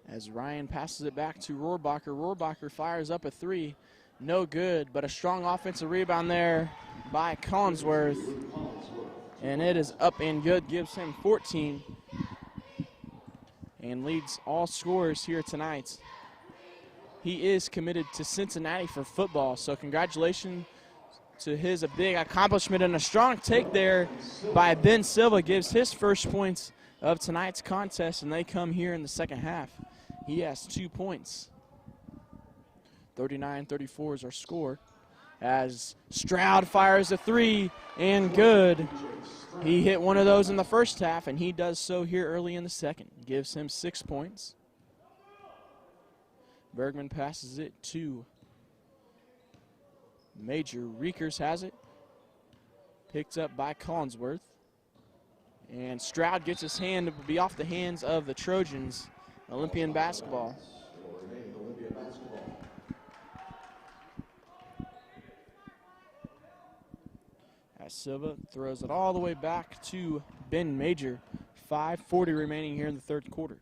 As Ryan passes it back to Rohrbacher. Rohrbacher fires up a 3. No good, but a strong offensive rebound there by Collinsworth. And it is up and good, gives him 14. And leads all scorers here tonight. He is committed to Cincinnati for football, so congratulations to his a big accomplishment, and a strong take there by Ben Silva gives his first points of tonight's contest, and they come here in the second half. He has 2 points. 39-34 is our score. As Stroud fires a 3 and good. He hit one of those in the first half, and he does so here early in the second. Gives him 6 points. Bergman passes it to Major. Reekers has it. Picked up by Collinsworth. And Stroud gets his hand to be off the hands of the Trojans. Olympian basketball. As Silva throws it all the way back to Ben Major. 5:40 remaining here in the third quarter.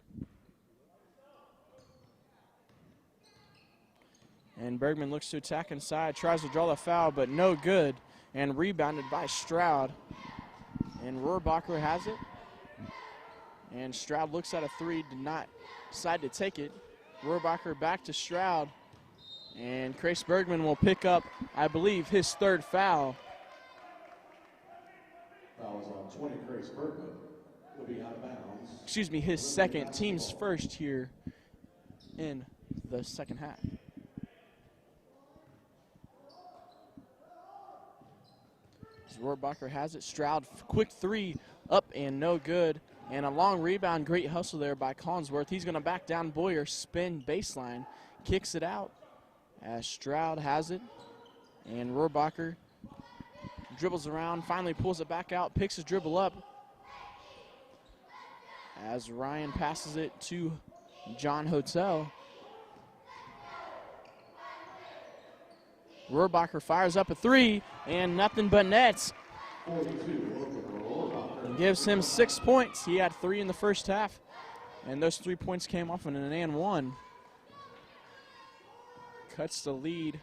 And Bergman looks to attack inside, tries to draw the foul, but no good. And rebounded by Stroud. And Rohrbacher has it. And Stroud looks at a 3, did not decide to take it. Rohrbacher back to Stroud. And Crace Bergman will pick up, I believe, his 3rd foul. Fouls on 20, Crace Bergman will be out of bounds. Excuse me, his 2nd, team's 1st here in the second half. Rohrbacher has it. Stroud, quick 3, up and no good. And a long rebound, great hustle there by Collinsworth. He's going to back down Boyer, spin baseline, kicks it out as Stroud has it. And Rohrbacher dribbles around, finally pulls it back out, picks his dribble up. As Ryan passes it to John Hotel. Rohrbacher fires up a 3, and nothing but nets. And gives him 6 points. He had 3 in the first half, and those 3 points came off in an and one. Cuts the lead,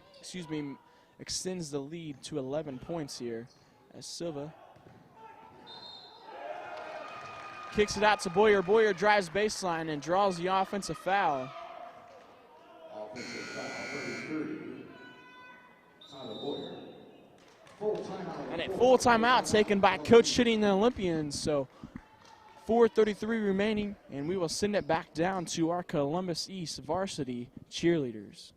extends the lead to 11 points here as Silva kicks it out to Boyer. Boyer drives baseline and draws the offensive foul. Offensive foul, 33. And a full timeout taken by Coach Chitty and the Olympians. So 4:33 remaining, and we will send it back down to our Columbus East varsity cheerleaders.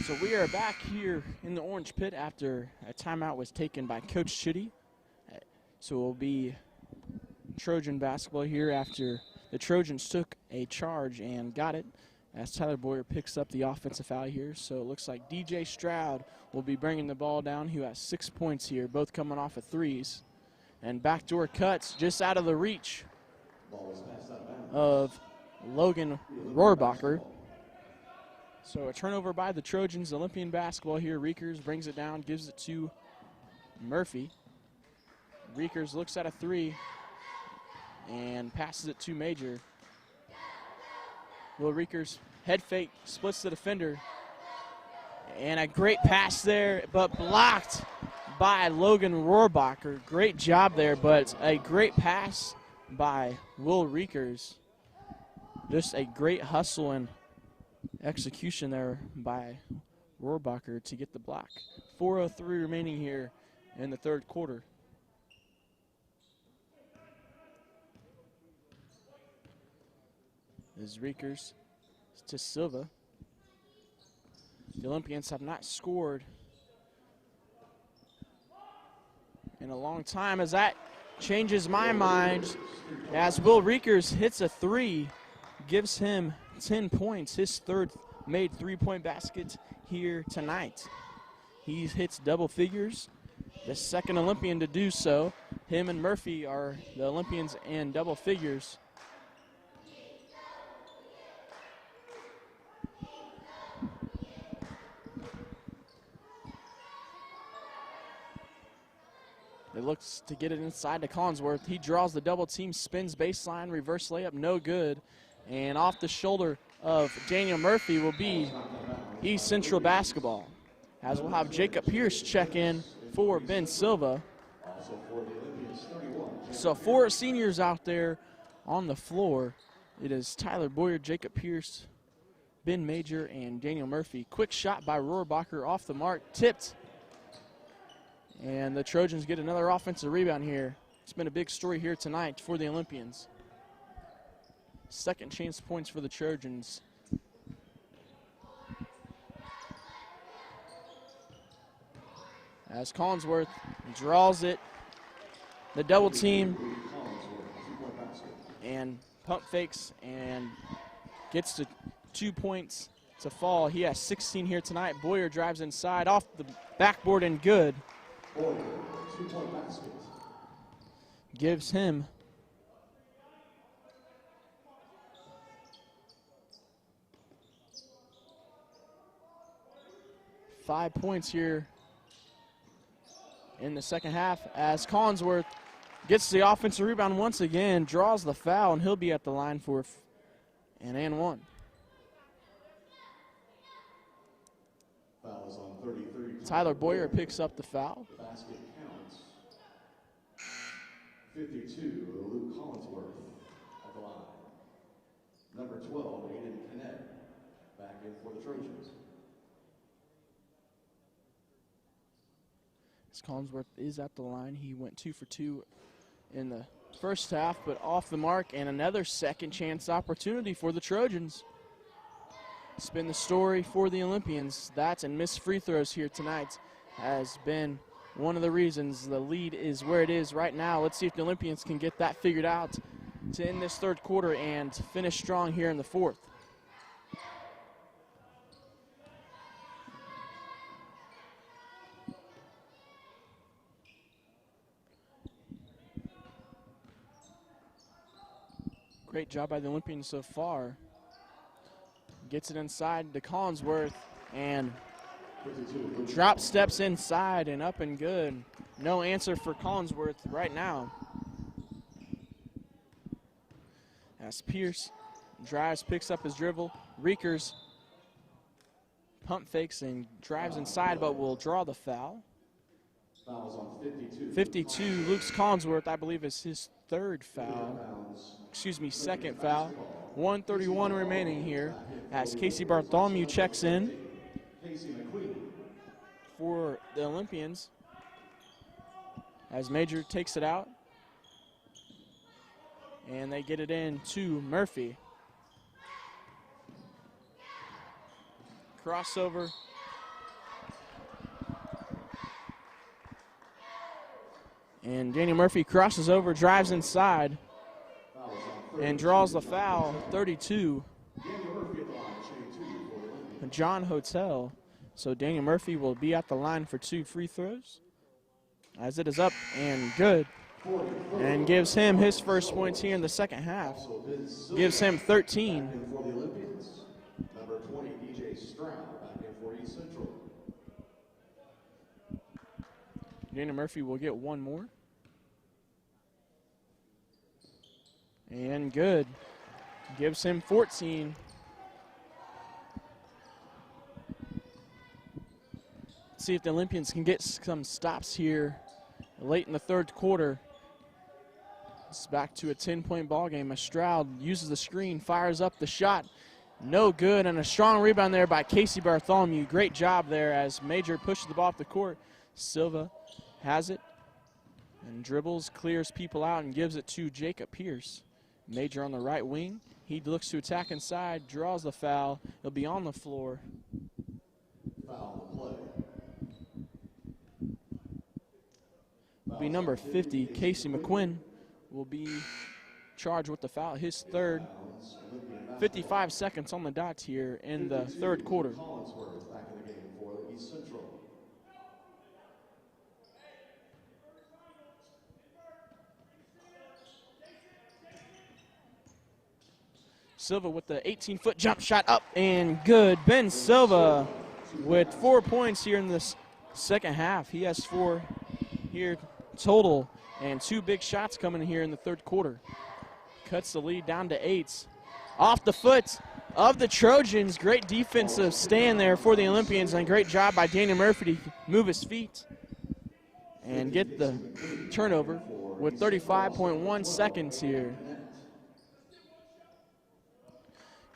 So we are back here in the orange pit after a timeout was taken by Coach Chitty. So it will be Trojan basketball here after the Trojans took a charge and got it, as Tyler Boyer picks up the offensive foul here. So it looks like DJ Stroud will be bringing the ball down, who has 6 points here, both coming off of threes. And backdoor cuts just out of the reach of Logan Rohrbacher. So a turnover by the Trojans. Olympian basketball here. Riekers brings it down, gives it to Murphy. Riekers looks at a three and passes it to Major. Will Riekers head fake, splits the defender. And a great pass there, but blocked by Logan Rohrbacher. Great job there, but a great pass by Will Riekers. Just a great hustle and execution there by Rohrbacher to get the block. 4:03 remaining here in the third quarter. Is Riekers to Silva. The Olympians have not scored in a long time, as that changes my mind, as Will Riekers hits a three, gives him 10 points, his third made three-point basket here tonight. He hits double figures, the second Olympian to do so. Him and Murphy are the Olympians in double figures. It looks to get it inside to Collinsworth. He draws the double team, spins baseline, reverse layup, no good. And off the shoulder of Daniel Murphy will be East Central basketball, as we'll have Jacob Pierce check in for Ben Silva. So 4 seniors out there on the floor. It is Tyler Boyer, Jacob Pierce, Ben Major, and Daniel Murphy. Quick shot by Rohrbacher off the mark, tipped. And the Trojans get another offensive rebound here. It's been a big story here tonight for the Olympians. Second chance points for the Trojans. As Collinsworth draws it, the double team, and pump fakes and gets to 2 points to fall. He has 16 here tonight. Boyer drives inside off the backboard and good. Boyer, 2-point basket. Gives him five points here in the second half, as Collinsworth gets the offensive rebound once again, draws the foul, and he'll be at the line for an and one. Foul is on 33. Tyler Boyer picks up the foul. The basket counts. 52, Luke Collinsworth at the line. Number 12, Aiden Kinnett, back in for the Trojans. As Collinsworth is at the line, he went 2 for 2 in the first half, but off the mark, and another second chance opportunity for the Trojans. It's been the story for the Olympians. That and missed free throws here tonight has been one of the reasons the lead is where it is right now. Let's see if the Olympians can get that figured out to end this third quarter and finish strong here in the fourth. Great job by the Olympians so far. Gets it inside to Collinsworth and drop steps inside and up and good. No answer for Collinsworth right now. As Pierce drives, picks up his dribble. Riekers pump fakes and drives inside, but will draw the foul. Fouls on 52. 52, Luke Collinsworth, I believe, is his third foul. Excuse me, second foul. 1:31 remaining here as Casey Bartholomew checks in for the Olympians. As Major takes it out. And they get it in to Murphy. Crossover. And Daniel Murphy crosses over, drives inside, and draws the foul, 32. John Hotel. So Daniel Murphy will be at the line for 2 free throws. As it is up and good. And gives him his first points here in the second half. Gives him 13. For the Olympians, number 20, DJ Stroud, back in for East Central. Daniel Murphy will get one more. And good. Gives him 14. See if the Olympians can get some stops here late in the third quarter. It's back to a 10-point ball game. As Stroud uses the screen, fires up the shot. No good, and a strong rebound there by Casey Bartholomew. Great job there as Major pushes the ball up the court. Silva has it and dribbles, clears people out, and gives it to Jacob Pierce. Major on the right wing. He looks to attack inside, draws the foul. He'll be on the floor. Foul the play. Will be number 50, Casey McQuinn, will be charged with the foul, his third. 55 seconds on the dot here in the third quarter. Collinsworth back in the game for East Central. Silva with the 18-foot jump shot up and good. Ben Silva with 4 points here in this second half. He has 4 here total, and 2 big shots coming here in the third quarter. Cuts the lead down to 8. Off the foot of the Trojans. Great defensive stand there for the Olympians, and a great job by Daniel Murphy to move his feet and get the turnover with 35.1 seconds here.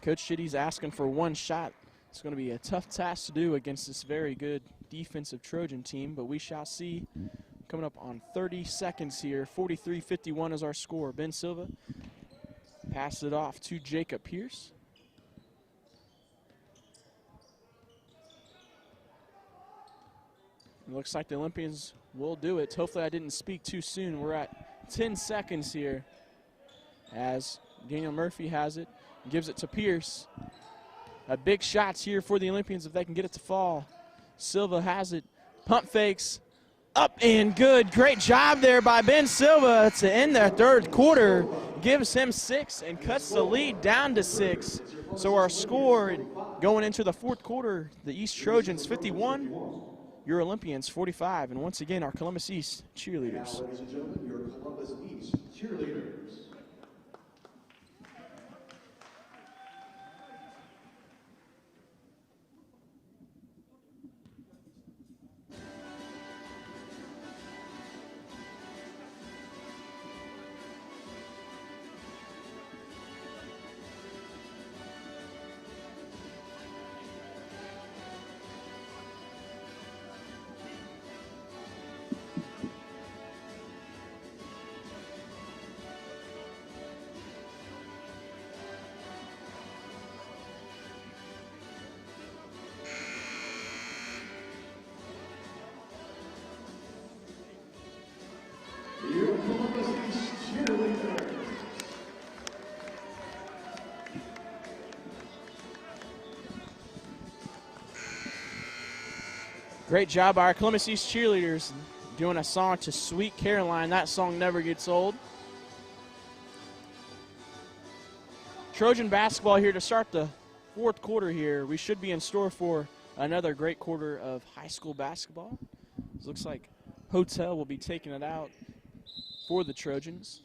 Coach Chitty's asking for 1 shot. It's going to be a tough task to do against this very good defensive Trojan team, but we shall see. Coming up on 30 seconds here. 43-51 is our score. Ben Silva passes it off to Jacob Pierce. It looks like the Olympians will do it. Hopefully I didn't speak too soon. We're at 10 seconds here as Daniel Murphy has it. Gives it to Pierce. A big shots here for the Olympians if they can get it to fall. Silva has it. Pump fakes. Up and good. Great job there by Ben Silva to end the third quarter. Gives him 6 and cuts the lead down to 6. So our score going into the fourth quarter, the East Trojans 51, your Olympians 45. And once again, our Columbus East cheerleaders. Ladies and gentlemen, your Columbus East cheerleaders. Great job by our Columbus East cheerleaders doing a song to Sweet Caroline. That song never gets old. Trojan basketball here to start the fourth quarter here. We should be in store for another great quarter of high school basketball. It looks like Hotel will be taking it out for the Trojans.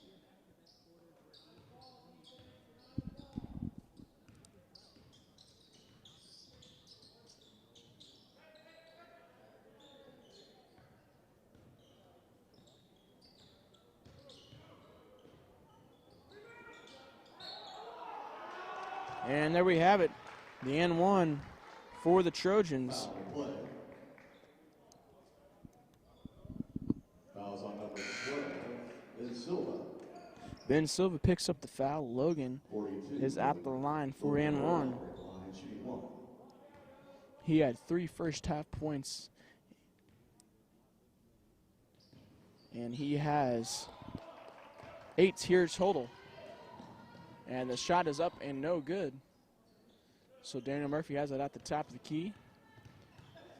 And there we have it, the N1 for the Trojans. Fouls on number 12, Ben Silva. Ben Silva picks up the foul. Logan is at the line for N1. He had 3 first half points. And he has 8 here total. And the shot is up and no good. So Daniel Murphy has it at the top of the key.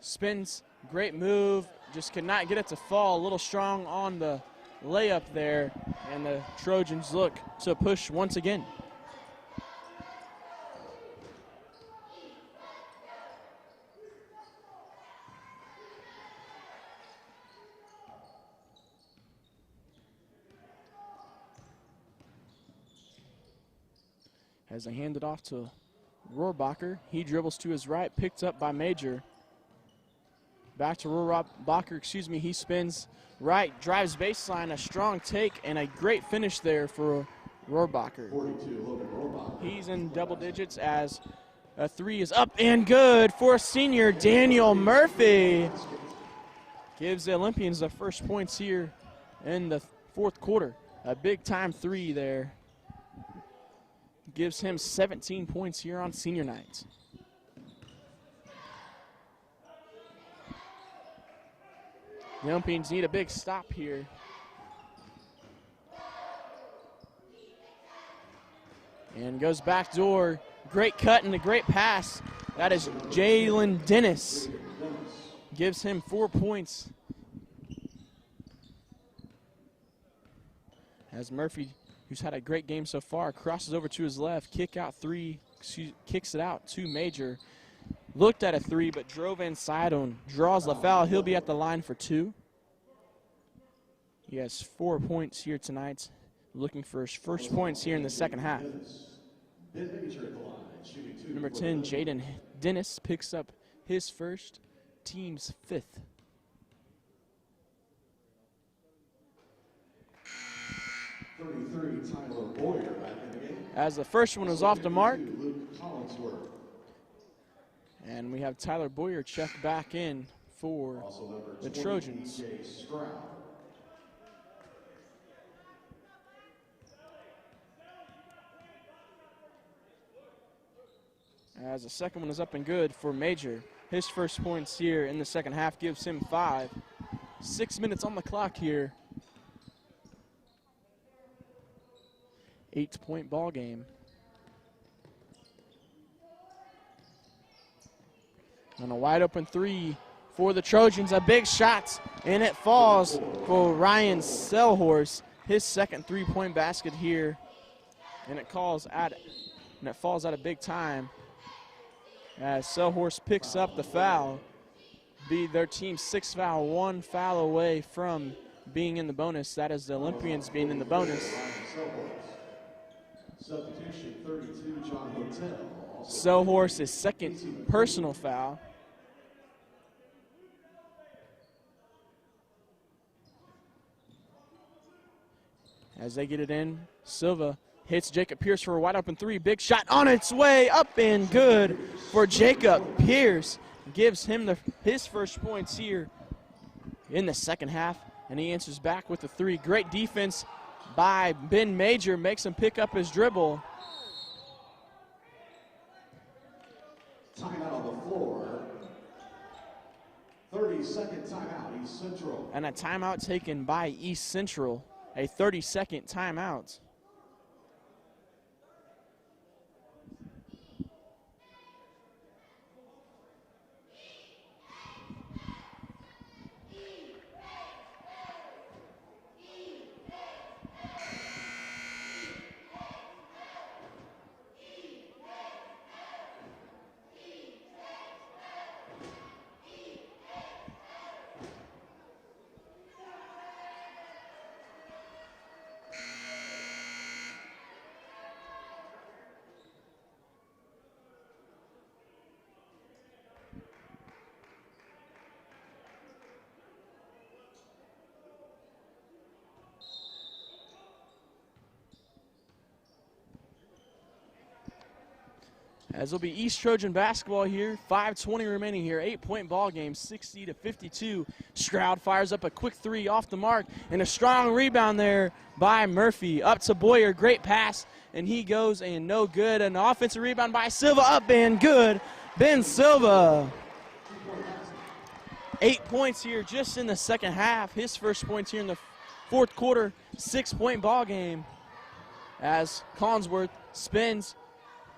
Spins, great move, just could not get it to fall. A little strong on the layup there. And the Trojans look to push once again. As they hand it off to Rohrbacher, he dribbles to his right, picked up by Major. Back to Rohrbacher, he spins right, drives baseline, a strong take, and a great finish there for Rohrbacher. 42, he's in double digits as a 3 is up and good for senior Daniel Murphy. Gives the Olympians the first points here in the 4th quarter. A big time 3 there. Gives him 17 points here on senior night. The Olympians need a big stop here. And goes back door. Great cut and a great pass. That is Jalen Dennis. Gives him 4 points. As Murphy, who's had a great game so far, crosses over to his left, kick out 3, kicks it out to Major. Looked at a 3, but drove inside and draws the foul. He'll be at the line for 2. He has 4 points here tonight, looking for his first points here in the second half. Number 10, Jaden Dennis, picks up his first, team's 5th. Tyler Boyer back in the game. As the first one was off the mark. Luke Collinsworth. And we have Tyler Boyer checked back in for the Trojans. As the second one is up and good for Major. His first points here in the second half gives him 5. 6 minutes on the clock here. 8-point ball game. And a wide open 3 for the Trojans. A big shot, and it falls for Ryan Selhorse. His second 3-point basket here, and it falls at a big time as Selhorse picks up the foul. Be their team's 6th foul, 1 foul away from being in the bonus. That is the Olympians being in the bonus. Substitution 32, John Hotel. Selhorse's second personal foul. As they get it in, Silva hits Jacob Pierce for a wide open 3. Big shot on its way, up and good for Jacob Pierce. Gives him his first points here in the second half, and he answers back with a 3. Great defense by Ben Major, makes him pick up his dribble. Timeout on the floor. 30-second timeout, East Central. And a timeout taken by East Central. A 30-second timeout. As will be East Trojan basketball here. 5:20 remaining here. 8-point ball game, 60-52. Stroud fires up a quick 3 off the mark, and a strong rebound there by Murphy. Up to Boyer, great pass, and he goes and no good. An offensive rebound by Silva, up and good. Ben Silva. 8 points here just in the second half. His first points here in the fourth quarter 6-point ball game as Collinsworth spins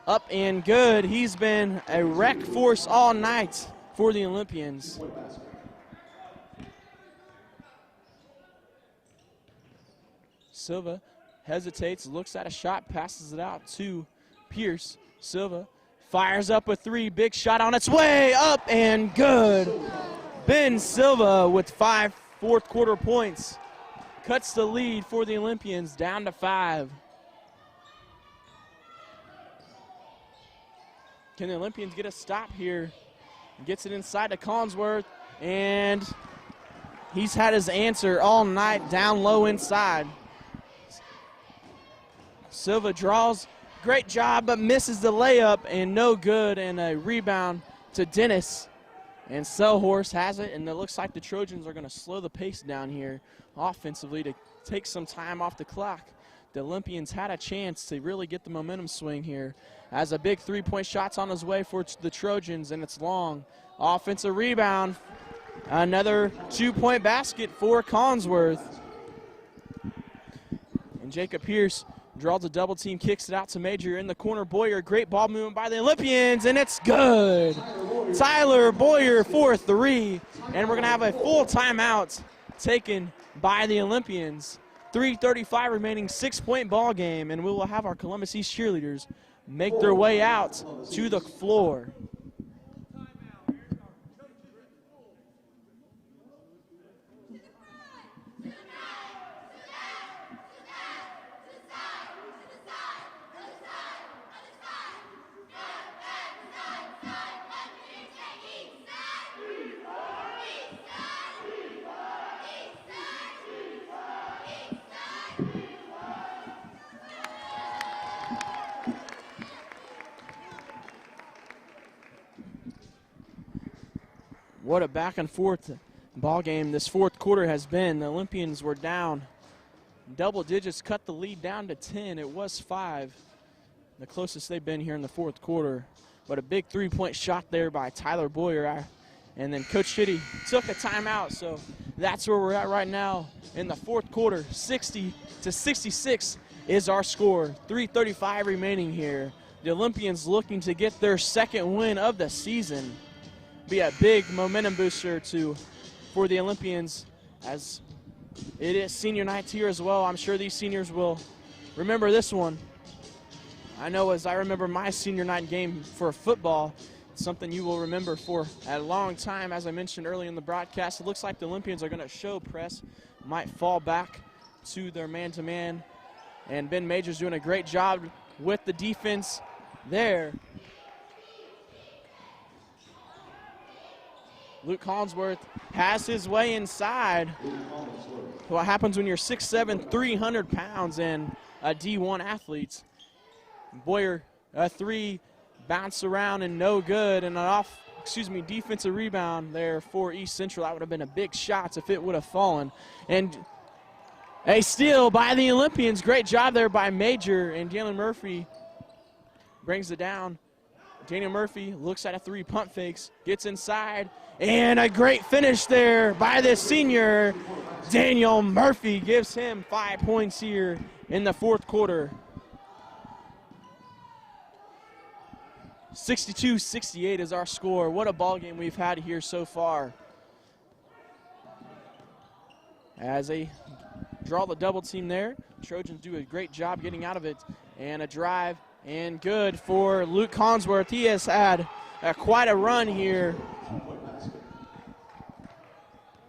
up and good. He's been a wreck force all night for the Olympians. Silva hesitates, looks at a shot, passes it out to Pierce. Silva fires up a three, big shot on its way, up and good. Ben Silva with 5 fourth quarter points cuts the lead for the Olympians down to 5. Can the Olympians get a stop here? Gets it inside to Collinsworth, and he's had his answer all night down low inside. Silva draws, great job, but misses the layup, and no good, and a rebound to Dennis. And Selhorst has it, and it looks like the Trojans are going to slow the pace down here offensively to take some time off the clock. The Olympians had a chance to really get the momentum swing here. As a big three-point shot's on his way for the Trojans, and it's long. Offensive rebound, another 2-point basket for Collinsworth. And Jacob Pierce draws a double team, kicks it out to Major in the corner. Boyer, great ball movement by the Olympians, and it's good. Tyler Boyer for 3, and we're going to have a full timeout taken by the Olympians. 3:35 remaining, 6-point ball game, and we will have our Columbus East cheerleaders make their way out to the floor. What a back and forth ball game this fourth quarter has been. The Olympians were down double digits, cut the lead down to 10. It was 5, the closest they've been here in the fourth quarter. But a big 3-point shot there by Tyler Boyer. And then Coach Shitty took a timeout, so that's where we're at right now in the fourth quarter. 60-66 is our score. 3:35 remaining here. The Olympians looking to get their second win of the season. Be a big momentum booster for the Olympians, as it is senior night here as well. I'm sure these seniors will remember this one. I know as I remember my senior night game for football, it's something you will remember for a long time. As I mentioned earlier in the broadcast, it looks like the Olympians are going to show press, might fall back to their man-to-man, and Ben Major's doing a great job with the defense there. Luke Collinsworth has his way inside. What happens when you're 6'7", 300 pounds, and a D1 athlete. Boyer, a 3, bounce around and no good, and an defensive rebound there for East Central. That would have been a big shot if it would have fallen. And a steal by the Olympians. Great job there by Major, and Jalen Murphy brings it down. Daniel Murphy looks at a 3, pump fakes, gets inside, and a great finish there by the senior. Daniel Murphy gives him 5 points here in the fourth quarter. 62-68 is our score. What a ball game we've had here so far. As they draw the double team there, Trojans do a great job getting out of it, and a drive, and good for Luke Collinsworth. He has had quite a run here.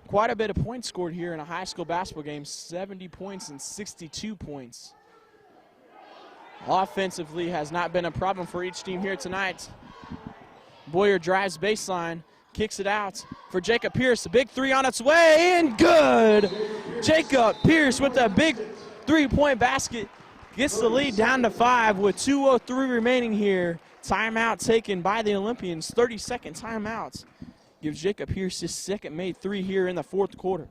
Quite a bit of points scored here in a high school basketball game, 70 points and 62 points. Offensively has not been a problem for each team here tonight. Boyer drives baseline, kicks it out for Jacob Pierce. A big 3 on its way, and good. Jacob Pierce with a big 3-point basket gets the lead down to 5 with 2:03 remaining here. Timeout taken by the Olympians, 30-second timeout. Gives Jacob Pierce his second made 3 here in the fourth quarter.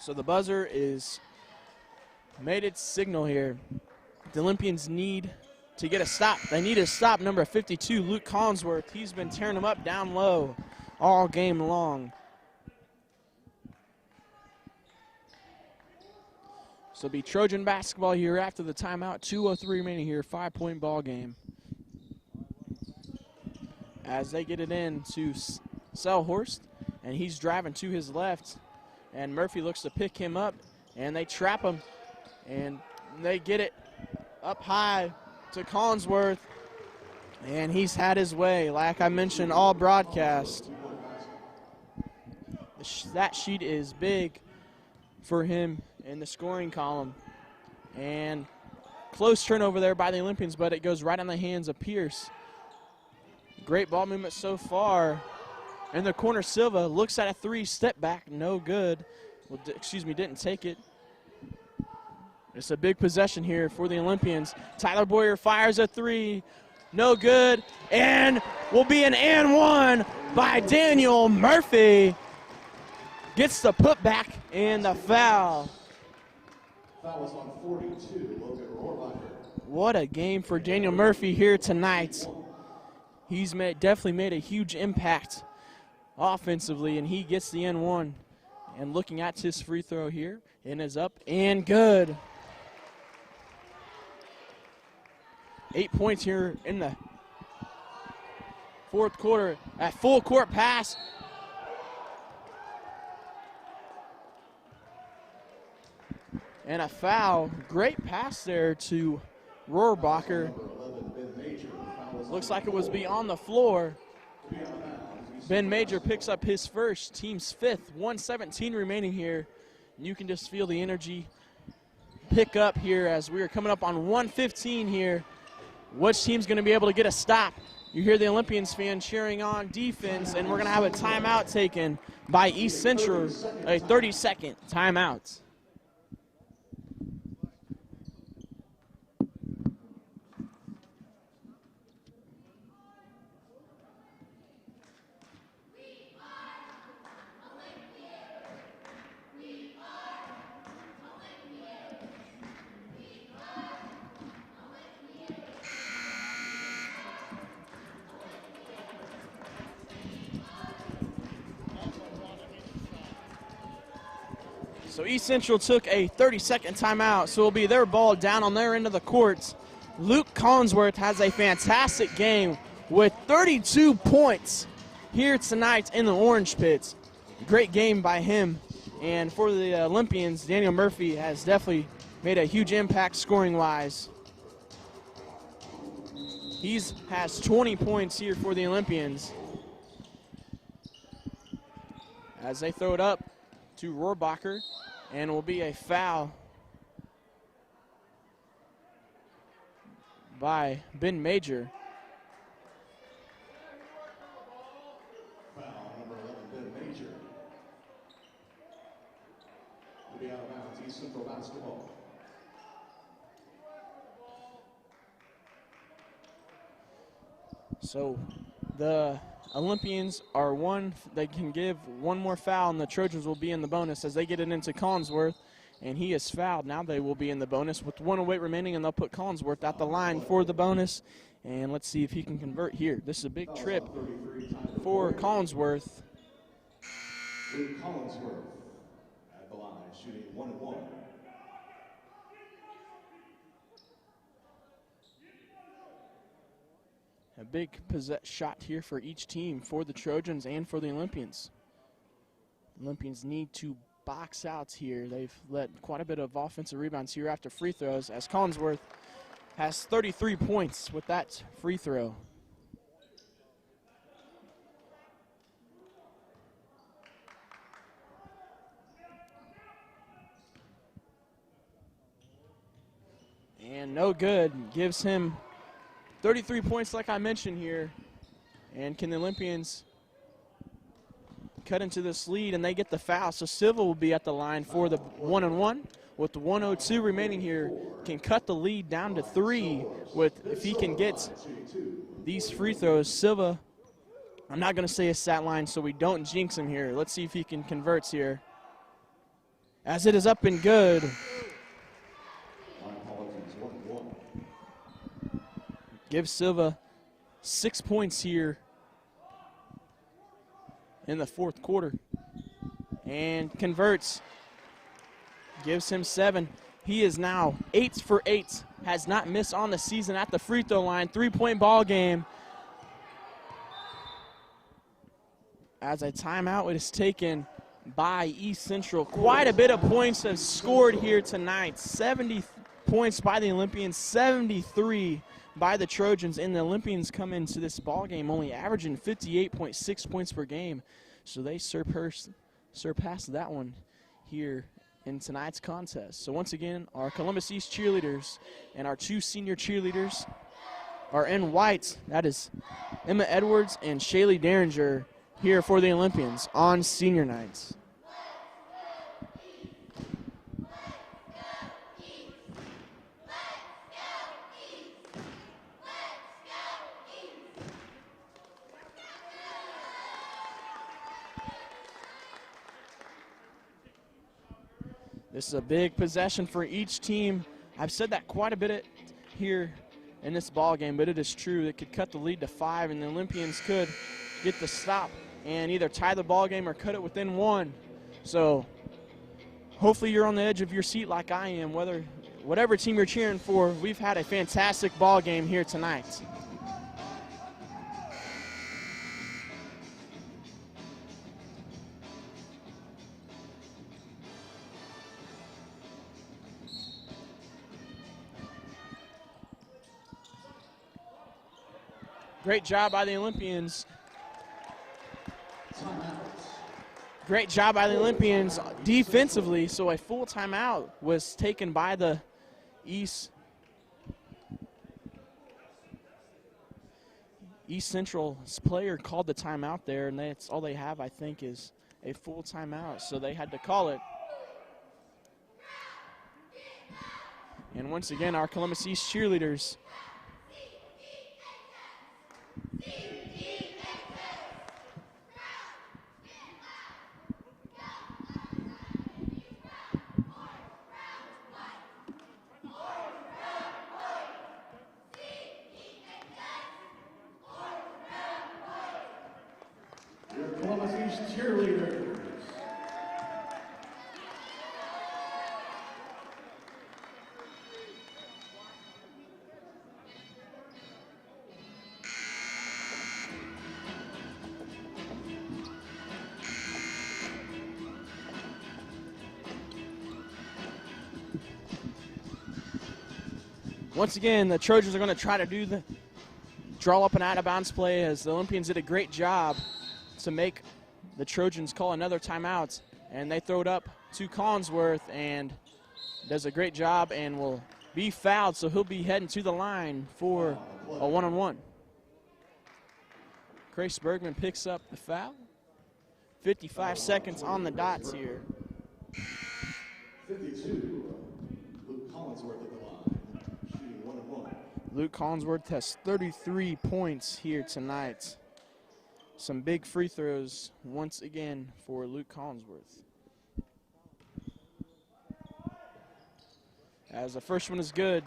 So the buzzer is made its signal here. The Olympians need to get a stop. They need to stop number 52, Luke Collinsworth. He's been tearing them up down low all game long. So it'll be Trojan basketball here after the timeout. 2:03 remaining here, 5-point ball game. As they get it in to Selhorst, and he's driving to his left, and Murphy looks to pick him up, and they trap him, and they get it up high to Collinsworth, and he's had his way, like I mentioned all broadcast. That sheet is big for him in the scoring column, and close turnover there by the Olympians, but it goes right on the hands of Pierce. Great ball movement so far. In the corner, Silva looks at a three, step back, no good. Well, didn't take it. It's a big possession here for the Olympians. Tyler Boyer fires a three, no good, and will be an and one by Daniel Murphy. Gets the putback and the foul. Foul was on 42, Logan Rohrbacher. What a game for Daniel Murphy here tonight. He's definitely made a huge impact offensively, and he gets the N1. And looking at his free throw here, and is up and good. 8 points here in the fourth quarter. A full court pass. And a foul. Great pass there to Rohrbacher. Looks like it was beyond the floor. Ben Major picks up his first, team's fifth. 1:17 remaining here. You can just feel the energy pick up here as we are coming up on 1:15 here. Which team's going to be able to get a stop? You hear the Olympians fan cheering on defense, and we're going to have a timeout taken by East Central, a 30-second timeout. So East Central took a 30-second timeout, so it'll be their ball down on their end of the court. Luke Collinsworth has a fantastic game with 32 points here tonight in the Orange Pits. Great game by him. And for the Olympians, Daniel Murphy has definitely made a huge impact scoring-wise. He has 20 points here for the Olympians. As they throw it up to Rohrbacher, and will be a foul by Ben Major. Foul number 11, Ben Major. Will be out of bounds, East Central basketball. So the Olympians are they can give one more foul, and the Trojans will be in the bonus as they get it into Collinsworth, and he is fouled. Now they will be in the bonus with 1:08 remaining, and they'll put Collinsworth at the line for the bonus. And let's see if he can convert here. This is a big trip for Collinsworth. Luke Collinsworth at the line, shooting 1-1. A big shot here for each team, for the Trojans and for the Olympians. Olympians need to box out here. They've let quite a bit of offensive rebounds here after free throws, as Collinsworth has 33 points with that free throw. And no good. Gives him 33 points like I mentioned here. And can the Olympians cut into this lead, and they get the foul. So Silva will be at the line for the 1-on-1 with the 1:02 remaining here. Can cut the lead down to 3 if he can get these free throws. Silva, I'm not going to say a stat line so we don't jinx him here. Let's see if he can converts here. as it is up and good. Gives Silva 6 points here in the fourth quarter and converts. Gives him 7. He is now 8 for 8. Has not missed on the season at the free throw line. 3-point ball game. As a timeout is taken by East Central. Quite a bit of points have scored here tonight. 70 points by the Olympians, 73 by the Trojans, and the Olympians come into this ball game only averaging 58.6 points per game. So they surpassed that one here in tonight's contest. So once again, our Columbus East cheerleaders and our 2 senior cheerleaders are in white. That is Emma Edwards and Shaylee Derringer here for the Olympians on senior nights. This is a big possession for each team. I've said that quite a bit here in this ball game, but it is true. It could cut the lead to 5, and the Olympians could get the stop and either tie the ball game or cut it within 1. So hopefully you're on the edge of your seat like I am. Whatever team you're cheering for, we've had a fantastic ball game here tonight. Great job by the Olympians. Great job by the Olympians defensively. So a full timeout was taken by the East Central's player called the timeout there, and that's all they have, I think, is a full timeout. So they had to call it. And once again, our Columbus East cheerleaders Your Columbus East cheerleaders. Once again, the Trojans are going to try to do the draw up an out-of-bounds play, as the Olympians did a great job to make the Trojans call another timeout. And they throw it up to Collinsworth, and does a great job and will be fouled, so he'll be heading to the line for a one-on-one. Grace Bergman picks up the foul. 55 seconds on the dots here. 52, Luke Collinsworth at the line, shooting 1-1. Luke Collinsworth has 33 points here tonight. Some big free throws once again for Luke Collinsworth. As the first one is good.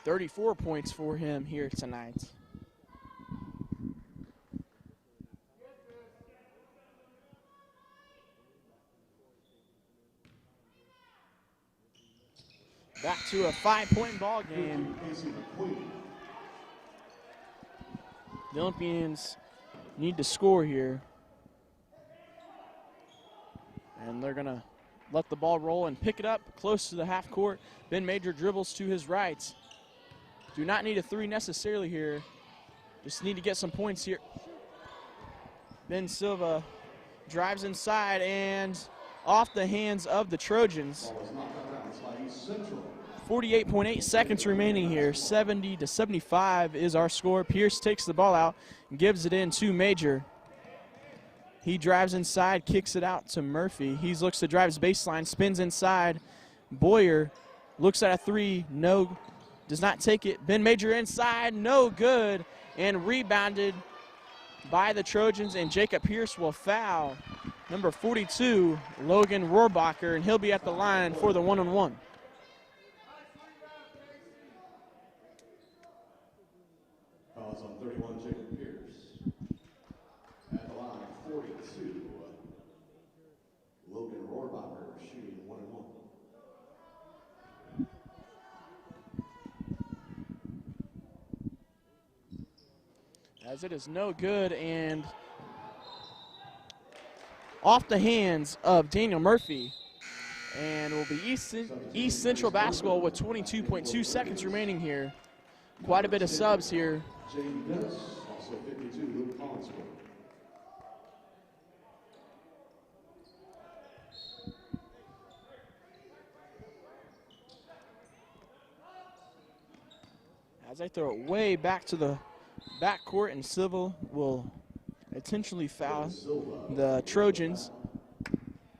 34 points for him here tonight. Back to a 5-point ball game. The Olympians need to score here. And they're going to let the ball roll and pick it up close to the half court. Ben Major dribbles to his right. Do not need a 3 necessarily here. Just need to get some points here. Ben Silva drives inside and off the hands of the Trojans. 48.8 seconds remaining here. 70-75 is our score. Pierce takes the ball out and gives it in to Major. He drives inside, kicks it out to Murphy. He looks to drive his baseline, spins inside. Boyer looks at a 3, no, does not take it. Ben Major inside, no good, and rebounded by the Trojans, and Jacob Pierce will foul. number 42, Logan Rohrbacher, and he'll be at the line for the one-on-one. Fouls on 31, Jacob Pierce. At the line, 42, Logan Rohrbacher, shooting 1-1. As it is no good, and off the hands of Daniel Murphy, and will be East Central basketball with 22.2 seconds remaining here. Quite a bit of subs here. Jaden Dennis, also 52, Luke Collinsworth. As I throw it way back to the backcourt, and Silva will intentionally foul the Trojans.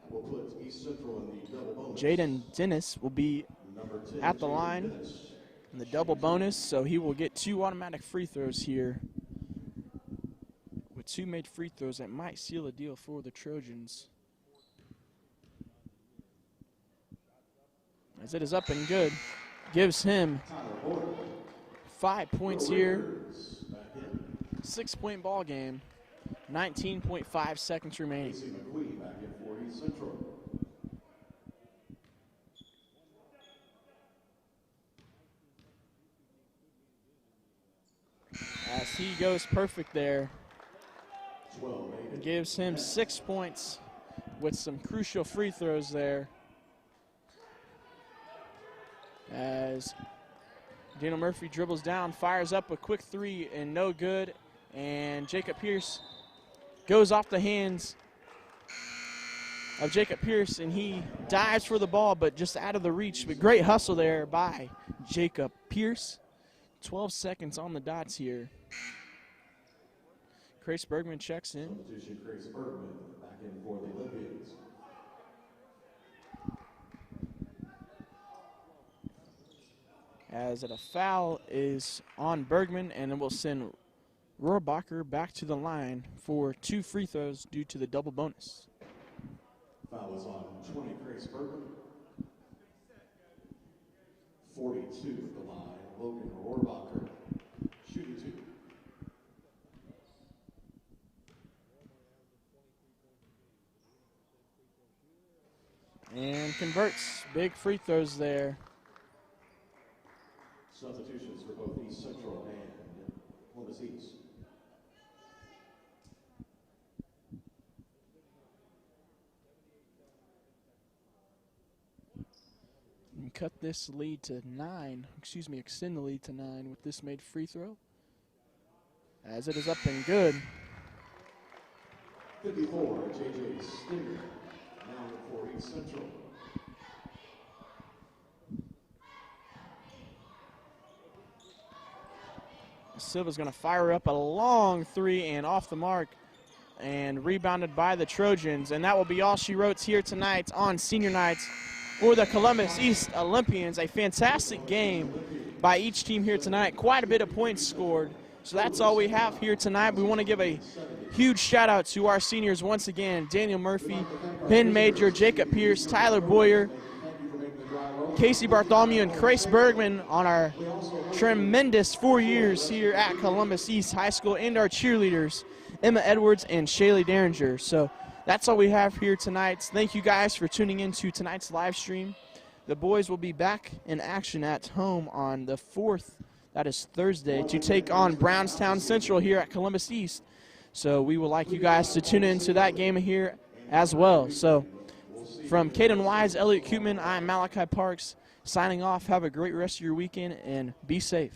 We'll put East Central in the double bonus. Jaden Dennis will be Number 10, at the Jaden line Dennis. in the double bonus, so he will get 2 automatic free throws here. With 2 made free throws, that might seal a deal for the Trojans. As it is up and good, gives him 5 points here. 6-point ball game. 19.5 seconds remaining. Casey McQueen back in for East Central. As he goes perfect there. 12 8. Gives him 6 points with some crucial free throws there. As Daniel Murphy dribbles down, fires up a quick 3 and no good. And Jacob Pierce goes off the hands of Jacob Pierce, and he dives for the ball, but just out of the reach. But great hustle there by Jacob Pierce. 12 seconds on the dots here. Grace Bergman checks in. Substitution, Grace Bergman back in for the Olympians. As a foul is on Bergman, and it will send Rohrbacher back to the line for 2 free throws due to the double bonus. Foul is on 20, Grace Bergman. 42 at the line, Logan Rohrbacher, shooting 2. And converts. Big free throws there. Substitutions for both East Central and Columbus East. And cut this lead to 9. Extend the lead to 9 with this made free throw. As it is up and good. 54, J.J. Stinger, now for East Central. Silva's going to fire up a long 3 and off the mark, and rebounded by the Trojans. And that will be all she wrote here tonight on senior nights for the Columbus East Olympians. A fantastic game by each team here tonight. Quite a bit of points scored. So that's all we have here tonight. We want to give a huge shout out to our seniors once again: Daniel Murphy, Ben Major, Jacob Pierce, Tyler Boyer, Casey Bartholomew, and Grace Bergman on our tremendous 4 years here at Columbus East High School, and our cheerleaders, Emma Edwards and Shaylee Derringer. So that's all we have here tonight. Thank you guys for tuning in to tonight's live stream. The boys will be back in action at home on the 4th, that is Thursday, to take on Brownstown Central here at Columbus East. So we would like you guys to tune into that game here as well. So from Caden Wise, Elliot Koopman, I'm Malachi Parks, signing off. Have a great rest of your weekend and be safe.